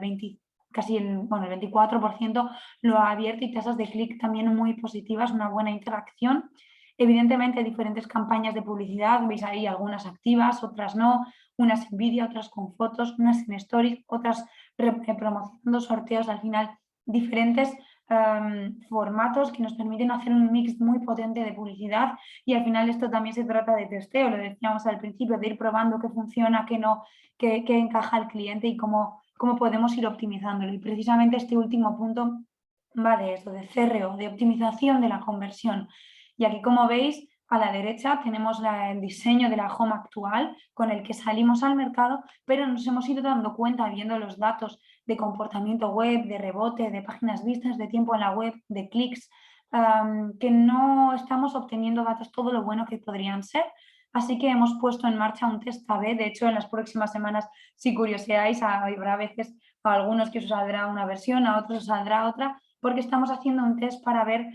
casi el 24% lo ha abierto y tasas de clic también muy positivas, una buena interacción. Evidentemente, diferentes campañas de publicidad, veis ahí algunas activas, otras no, unas en vídeo, otras con fotos, unas en stories, otras promocionando sorteos, al final diferentes formatos que nos permiten hacer un mix muy potente de publicidad y al final esto también se trata de testeo, lo decíamos al principio, de ir probando qué funciona, qué no, qué encaja al cliente y cómo podemos ir optimizándolo. Y precisamente este último punto va de esto, de CRO, de optimización de la conversión. Y aquí, como veis, a la derecha tenemos el diseño de la home actual con el que salimos al mercado, pero nos hemos ido dando cuenta, viendo los datos de comportamiento web, de rebote, de páginas vistas, de tiempo en la web, de clics, que no estamos obteniendo datos todo lo bueno que podrían ser. Así que hemos puesto en marcha un test A/B. De hecho, en las próximas semanas, si curioseáis, habrá veces a algunos que os saldrá una versión, a otros os saldrá otra, porque estamos haciendo un test para ver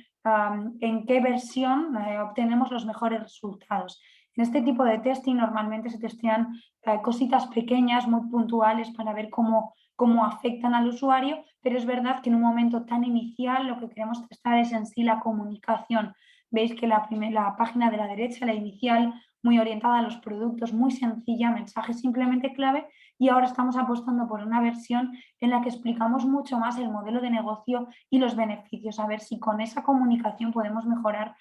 en qué versión obtenemos los mejores resultados. En este tipo de testing normalmente se testean cositas pequeñas, muy puntuales, para ver cómo afectan al usuario, pero es verdad que en un momento tan inicial lo que queremos testar es en sí la comunicación. Veis que la página de la derecha, la inicial, muy orientada a los productos, muy sencilla, mensajes simplemente clave, y ahora estamos apostando por una versión en la que explicamos mucho más el modelo de negocio y los beneficios, a ver si con esa comunicación podemos mejorar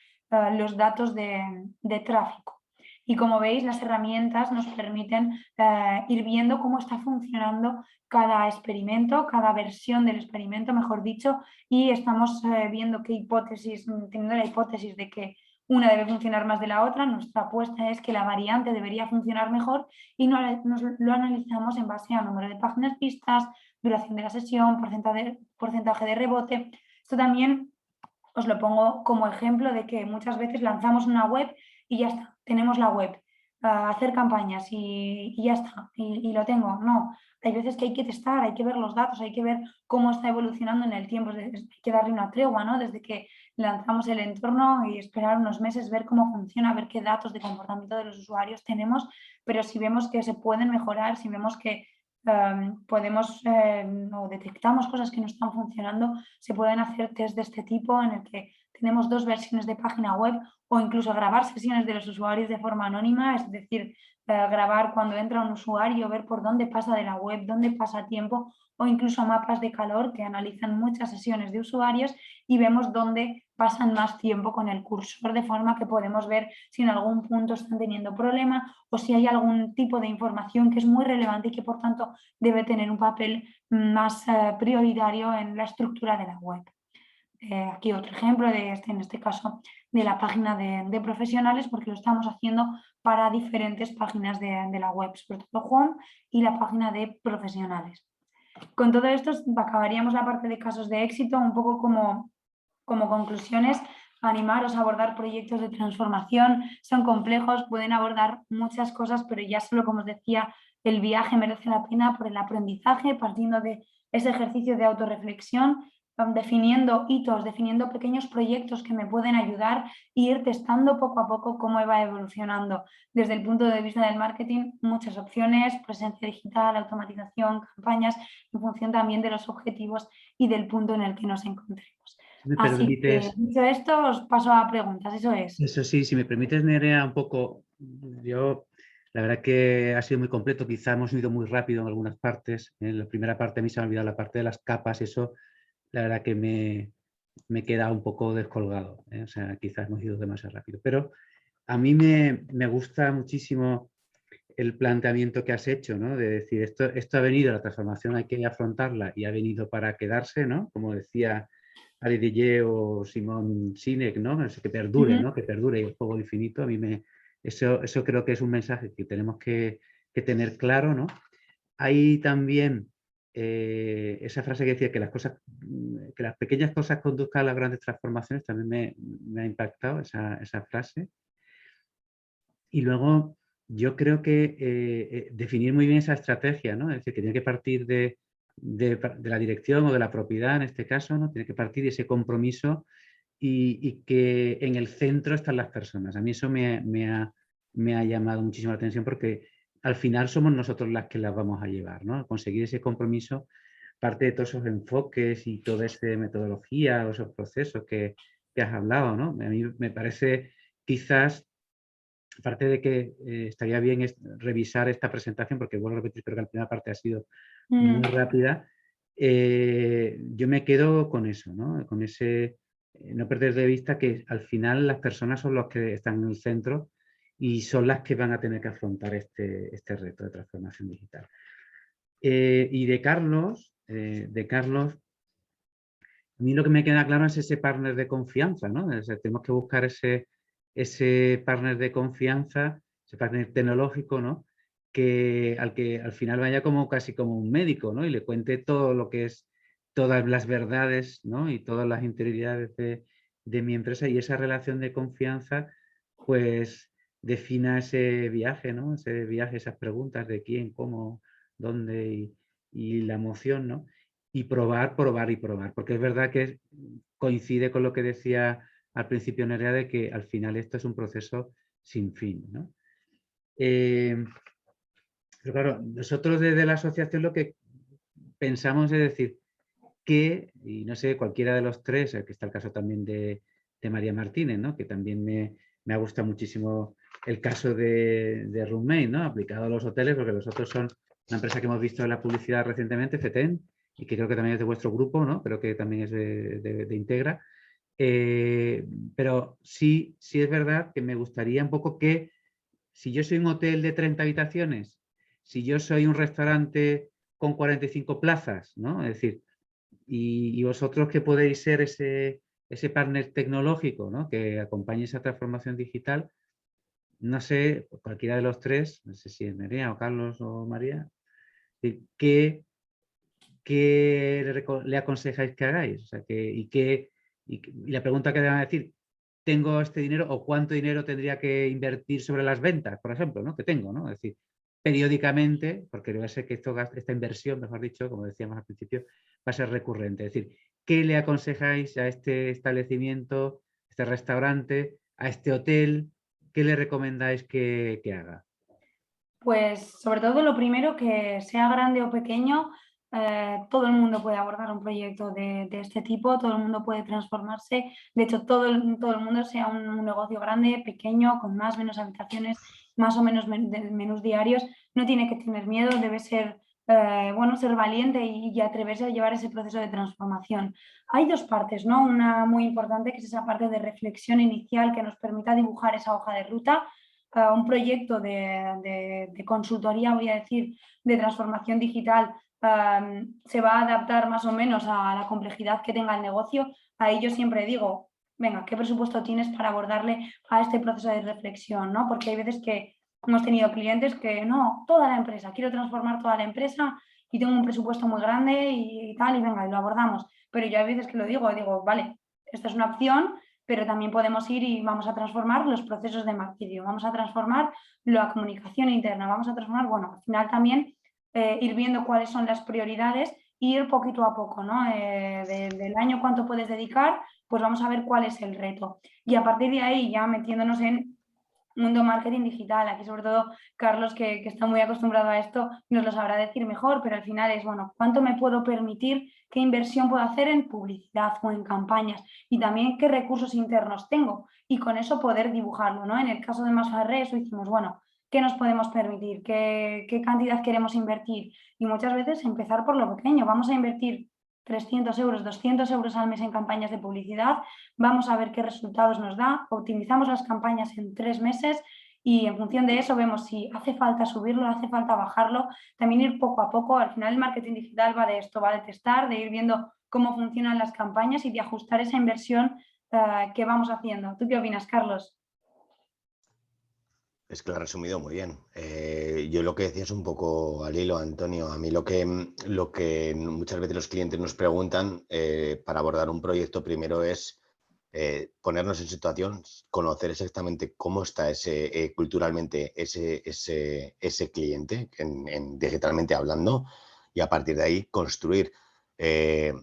los datos de tráfico. Y como veis, las herramientas nos permiten ir viendo cómo está funcionando cada experimento, cada versión del experimento, mejor dicho, y estamos viendo qué hipótesis, teniendo la hipótesis de que una debe funcionar más de la otra, nuestra apuesta es que la variante debería funcionar mejor y lo analizamos en base a número de páginas vistas, duración de la sesión, porcentaje de rebote. Esto también os lo pongo como ejemplo de que muchas veces lanzamos una web y ya está, tenemos la web, hacer campañas y ya está, y lo tengo. No, hay veces que hay que testar, hay que ver los datos, hay que ver cómo está evolucionando en el tiempo, hay que darle una tregua, ¿no? Desde que lanzamos el entorno y esperar unos meses, ver cómo funciona, ver qué datos de comportamiento de los usuarios tenemos, pero si vemos que se pueden mejorar, si vemos que podemos o detectamos cosas que no están funcionando, se pueden hacer test de este tipo en el que tenemos 2 versiones de página web o incluso grabar sesiones de los usuarios de forma anónima, es decir, grabar cuando entra un usuario, ver por dónde pasa de la web, dónde pasa tiempo, o incluso mapas de calor que analizan muchas sesiones de usuarios y vemos dónde pasan más tiempo con el cursor, de forma que podemos ver si en algún punto están teniendo problema o si hay algún tipo de información que es muy relevante y que por tanto debe tener un papel más prioritario en la estructura de la web. Aquí otro ejemplo en este caso de la página de profesionales, porque lo estamos haciendo para diferentes páginas de la web, sobre todo Home y la página de profesionales. Con todo esto acabaríamos la parte de casos de éxito, un poco como conclusiones, animaros a abordar proyectos de transformación. Son complejos, pueden abordar muchas cosas, pero ya solo, como os decía, el viaje merece la pena por el aprendizaje, partiendo de ese ejercicio de autorreflexión, definiendo hitos, definiendo pequeños proyectos que me pueden ayudar e ir testando poco a poco cómo va evolucionando. Desde el punto de vista del marketing, muchas opciones, presencia digital, automatización, campañas, en función también de los objetivos y del punto en el que nos encontremos. Me Así que, permites, dicho esto, os paso a preguntas, eso es. eso sí, si me permites, Nerea, un poco, yo, la verdad que ha sido muy completo, quizá hemos ido muy rápido en algunas partes. En la primera parte a mí se me ha olvidado la parte de las capas, eso, la verdad que me he quedado un poco descolgado, ¿eh? O sea, quizás hemos ido demasiado rápido. Pero a mí me gusta muchísimo el planteamiento que has hecho, ¿no? De decir, esto ha venido, la transformación hay que afrontarla y ha venido para quedarse, ¿no? Como decía Ari Didier o Simón Sinek, ¿no? Que perdure, ¿no? Que perdure el juego infinito. A mí eso creo que es un mensaje que tenemos que tener claro, ¿no? Hay también esa frase que decía que que las pequeñas cosas conduzcan a las grandes transformaciones, también me ha impactado esa frase. Y luego yo creo que definir muy bien esa estrategia, ¿no? Es decir, que tiene que partir de la dirección o de la propiedad, en este caso, ¿no? Tiene que partir de ese compromiso y que en el centro están las personas. A mí eso me ha llamado muchísimo la atención porque al final somos nosotros las que las vamos a llevar, ¿no? Conseguir ese compromiso parte de todos esos enfoques y toda esa metodología o esos procesos que has hablado, ¿no? A mí me parece quizás, aparte de que estaría bien revisar esta presentación, porque vuelvo a repetir, creo que la primera parte ha sido muy rápida, yo me quedo con eso, ¿no? Con ese no perder de vista que al final las personas son los que están en el centro y son las que van a tener que afrontar este reto de transformación digital. Y de Carlos, a mí lo que me queda claro es ese partner de confianza, ¿no? O sea, tenemos que buscar ese partner de confianza, ese partner tecnológico, ¿no? Al que al final vaya casi como un médico, ¿no? Y le cuente todo lo que es, todas las verdades, ¿no? Y todas las interioridades de mi empresa, y esa relación de confianza, pues defina ese viaje, ¿no? Ese viaje, esas preguntas de quién, cómo, dónde y la emoción, ¿no? Y probar, probar y probar, porque es verdad que coincide con lo que decía al principio Nerea, de que al final esto es un proceso sin fin, ¿no? Pero claro, nosotros desde la asociación lo que pensamos es decir que, y no sé, cualquiera de los tres, que está el caso también de María Martínez, ¿no? Que también me ha gustado muchísimo el caso de Roommate, ¿no? Aplicado a los hoteles, porque los otros son una empresa que hemos visto en la publicidad recientemente, FETEN, y que creo que también es de vuestro grupo, ¿no? Creo que también es de Integra. Pero sí es verdad que me gustaría un poco que si yo soy un hotel de 30 habitaciones, si yo soy un restaurante con 45 plazas, ¿no? Es decir, y vosotros que podéis ser ese partner tecnológico, ¿no? Que acompañe esa transformación digital, no sé, cualquiera de los tres, no sé si es Nerea o Carlos o María, ¿qué le aconsejáis que hagáis? O sea, y la pregunta que te van a decir, ¿tengo este dinero o cuánto dinero tendría que invertir sobre las ventas, por ejemplo, ¿no? Que tengo, ¿no? Es decir, periódicamente, porque debe ser que esta inversión, mejor dicho, como decíamos al principio, va a ser recurrente. Es decir, ¿qué le aconsejáis a este establecimiento, este restaurante, a este hotel? ¿Qué le recomendáis que haga? Pues sobre todo lo primero, que sea grande o pequeño, todo el mundo puede abordar un proyecto de este tipo, todo el mundo puede transformarse. De hecho, todo el mundo, sea un negocio grande, pequeño, con más o menos habitaciones, más o menos menús diarios, no tiene que tener miedo, debe ser, bueno, ser valiente y atreverse a llevar ese proceso de transformación. Hay dos partes, ¿no? Una muy importante, que es esa parte de reflexión inicial que nos permita dibujar esa hoja de ruta. Un proyecto de consultoría, voy a decir, de transformación digital, se va a adaptar más o menos a la complejidad que tenga el negocio. Ahí yo siempre digo, venga, ¿qué presupuesto tienes para abordarle a este proceso de reflexión, ¿no? Porque hay veces que hemos tenido clientes que no, toda la empresa, quiero transformar toda la empresa y tengo un presupuesto muy grande y tal, y venga, y lo abordamos. Pero yo hay veces que lo digo, vale, esta es una opción, pero también podemos ir y vamos a transformar los procesos de marketing, vamos a transformar la comunicación interna, vamos a transformar, bueno, al final también ir viendo cuáles son las prioridades e ir poquito a poco, ¿no? Del año cuánto puedes dedicar, pues vamos a ver cuál es el reto. Y a partir de ahí, ya metiéndonos en mundo marketing digital, aquí sobre todo Carlos, que está muy acostumbrado a esto, nos lo sabrá decir mejor, pero al final es, bueno, ¿cuánto me puedo permitir? ¿Qué inversión puedo hacer en publicidad o en campañas? Y también qué recursos internos tengo, y con eso poder dibujarlo, ¿no? En el caso de Masfarre, eso hicimos, bueno, ¿qué nos podemos permitir? ¿Qué cantidad queremos invertir? Y muchas veces empezar por lo pequeño. Vamos a invertir 300 euros, 200 euros al mes en campañas de publicidad, vamos a ver qué resultados nos da, optimizamos las campañas en 3 meses y en función de eso vemos si hace falta subirlo, hace falta bajarlo, también ir poco a poco. Al final el marketing digital va de esto, va de testar, de ir viendo cómo funcionan las campañas y de ajustar esa inversión que vamos haciendo. ¿Tú qué opinas, Carlos? Es que lo has resumido muy bien. Yo lo que decía es un poco al hilo, Antonio. A mí lo que muchas veces los clientes nos preguntan para abordar un proyecto primero es ponernos en situación, conocer exactamente cómo está culturalmente ese cliente, digitalmente hablando, y a partir de ahí construir. Eh,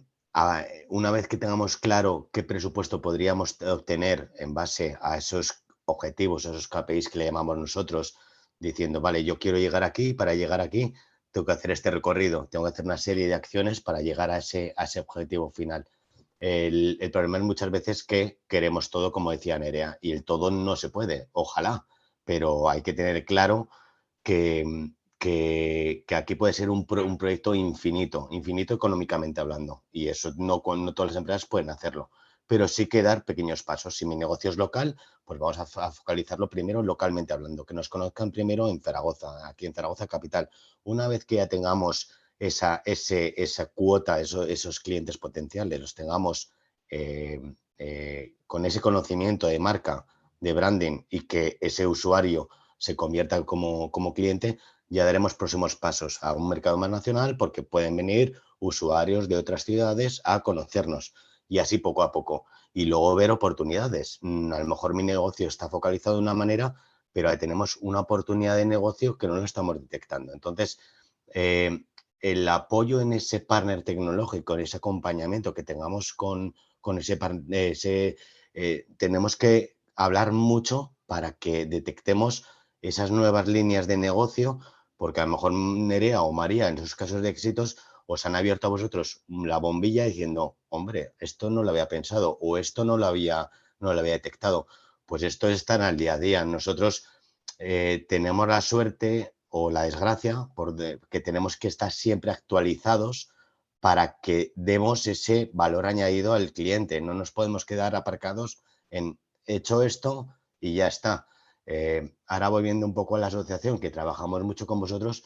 una vez que tengamos claro qué presupuesto podríamos obtener en base a esos objetivos, esos KPIs que le llamamos nosotros, diciendo, vale, yo quiero llegar aquí, para llegar aquí tengo que hacer este recorrido, tengo que hacer una serie de acciones para llegar a ese objetivo final. El problema es muchas veces que queremos todo, como decía Nerea, y el todo no se puede, ojalá, pero hay que tener claro que aquí puede ser un proyecto infinito, infinito económicamente hablando, y eso no todas las empresas pueden hacerlo, pero sí que dar pequeños pasos. Si mi negocio es local, pues vamos a focalizarlo primero localmente hablando, que nos conozcan primero en Zaragoza, aquí en Zaragoza capital. Una vez que ya tengamos esa cuota, esos clientes potenciales, los tengamos con ese conocimiento de marca, de branding, y que ese usuario se convierta como cliente, ya daremos próximos pasos a un mercado más nacional, porque pueden venir usuarios de otras ciudades a conocernos, y así poco a poco. Y luego ver oportunidades. A lo mejor mi negocio está focalizado de una manera, pero ahí tenemos una oportunidad de negocio que no lo estamos detectando. Entonces, el apoyo en ese partner tecnológico, en ese acompañamiento que tengamos con ese partner, tenemos que hablar mucho para que detectemos esas nuevas líneas de negocio, porque a lo mejor Nerea o María, en sus casos de éxitos, os han abierto a vosotros la bombilla diciendo, hombre, esto no lo había pensado o esto no lo había detectado. Pues esto es tan al día a día. Nosotros tenemos la suerte o la desgracia que tenemos que estar siempre actualizados para que demos ese valor añadido al cliente. No nos podemos quedar aparcados en hecho esto y ya está. Ahora volviendo un poco a la asociación, que trabajamos mucho con vosotros,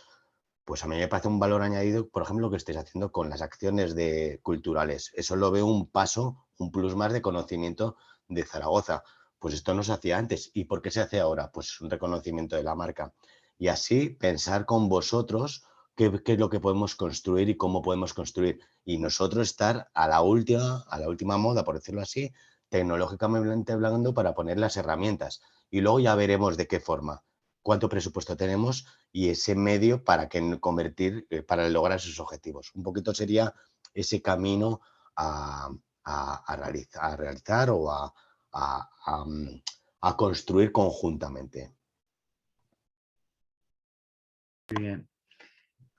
pues a mí me parece un valor añadido, por ejemplo, lo que estáis haciendo con las acciones culturales. Eso lo veo un paso, un plus más de conocimiento de Zaragoza. Pues esto no se hacía antes. ¿Y por qué se hace ahora? Pues un reconocimiento de la marca. Y así pensar con vosotros qué es lo que podemos construir y cómo podemos construir. Y nosotros estar a la última moda, por decirlo así, tecnológicamente hablando, para poner las herramientas. Y luego ya veremos de qué forma, cuánto presupuesto tenemos y ese medio para para lograr esos objetivos. Un poquito sería ese camino a realizar o a construir conjuntamente. Muy bien.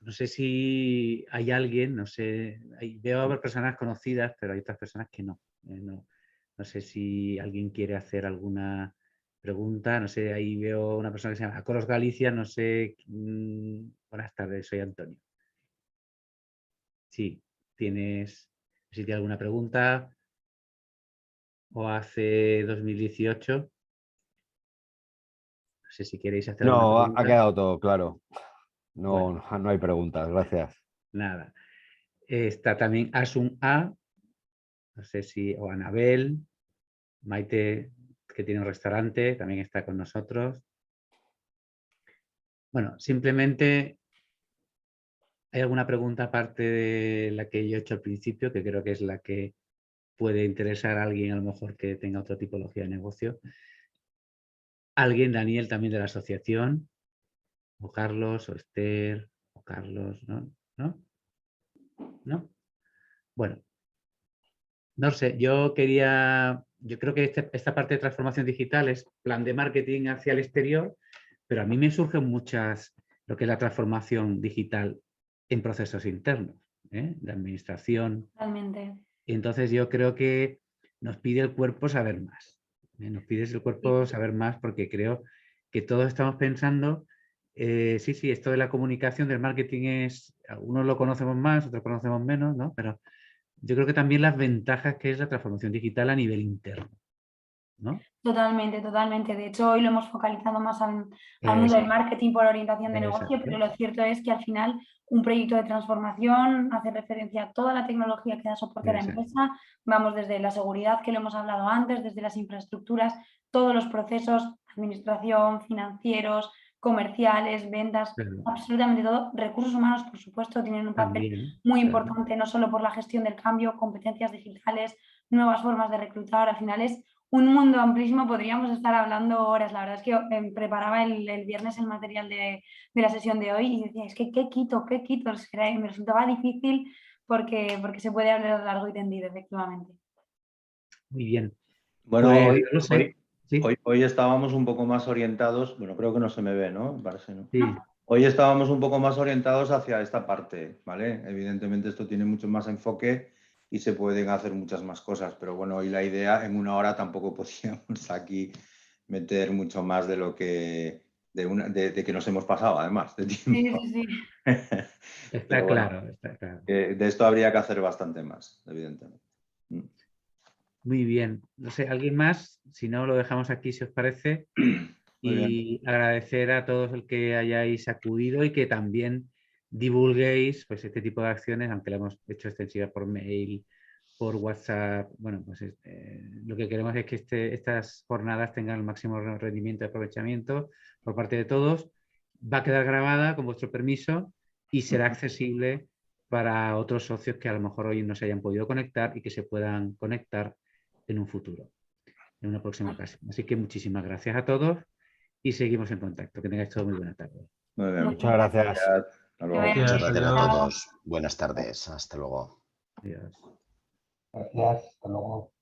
No sé si hay alguien, no sé, veo a ver personas conocidas, pero hay otras personas que no. No sé si alguien quiere hacer alguna pregunta. No sé, ahí veo una persona que se llama Coros Galicia, no sé. Buenas tardes, soy Antonio. Sí, si tienes alguna pregunta o hace 2018. No sé si queréis hacer alguna No, pregunta. ha quedado todo claro. No, Bueno, no hay preguntas, gracias. nada. Está también Asun A, no sé si, o Anabel, Maite, que tiene un restaurante, también está con nosotros. Bueno, simplemente, ¿hay alguna pregunta aparte de la que yo he hecho al principio, que creo que es la que puede interesar a alguien a lo mejor que tenga otra tipología de negocio? ¿Alguien, Daniel, también de la asociación? ¿O Carlos, o Esther, o Carlos? ¿No? ¿No? ¿No? Bueno, no sé, yo creo que esta parte de transformación digital es plan de marketing hacia el exterior, pero a mí me surgen lo que es la transformación digital en procesos internos, de administración. Totalmente. Y entonces yo creo que nos pide el cuerpo saber más. Nos pide el cuerpo saber más porque creo que todos estamos pensando, sí, esto de la comunicación, del marketing algunos lo conocemos más, otros conocemos menos, ¿no? Pero yo creo que también las ventajas que es la transformación digital a nivel interno, ¿no? Totalmente, totalmente. De hecho, hoy lo hemos focalizado más al mundo del marketing por orientación de negocio, pero lo cierto es que al final un proyecto de transformación hace referencia a toda la tecnología que da soporte a la empresa. Vamos desde la seguridad, que lo hemos hablado antes, desde las infraestructuras, todos los procesos, administración, financieros, comerciales, ventas, absolutamente todo. Recursos humanos, por supuesto, tienen un papel muy importante, no solo por la gestión del cambio, competencias digitales, nuevas formas de reclutar. Al final es un mundo amplísimo, podríamos estar hablando horas. La verdad es que preparaba el viernes el material de la sesión de hoy y decía, es que ¿qué quito? Me resultaba difícil porque se puede hablar largo y tendido, efectivamente. Muy bien. Bueno, Pues, no sé. Hoy estábamos un poco más orientados, bueno, creo que no se me ve, ¿no? Parece, ¿no? Sí. Hoy estábamos un poco más orientados hacia esta parte, ¿vale? Evidentemente esto tiene mucho más enfoque y se pueden hacer muchas más cosas, pero bueno, hoy la idea, en una hora tampoco podíamos aquí meter mucho más de lo que, de que nos hemos pasado, además, de tiempo. Sí. Está claro. De esto habría que hacer bastante más, evidentemente. Muy bien. No sé, ¿alguien más? Si no, lo dejamos aquí, si os parece. Y agradecer a todos el que hayáis acudido y que también divulguéis pues, este tipo de acciones, aunque lo hemos hecho extensiva por mail, por WhatsApp. Bueno, pues lo que queremos es que estas jornadas tengan el máximo rendimiento y aprovechamiento por parte de todos. Va a quedar grabada con vuestro permiso y será accesible para otros socios que a lo mejor hoy no se hayan podido conectar y que se puedan conectar en un futuro, en una próxima ocasión. Así que muchísimas gracias a todos y seguimos en contacto. Que tengáis todo muy buena tarde. Muy bien. Muchas gracias. Hasta luego. Muchas gracias a todos. Buenas tardes. Hasta luego. Adiós. Gracias. Hasta luego.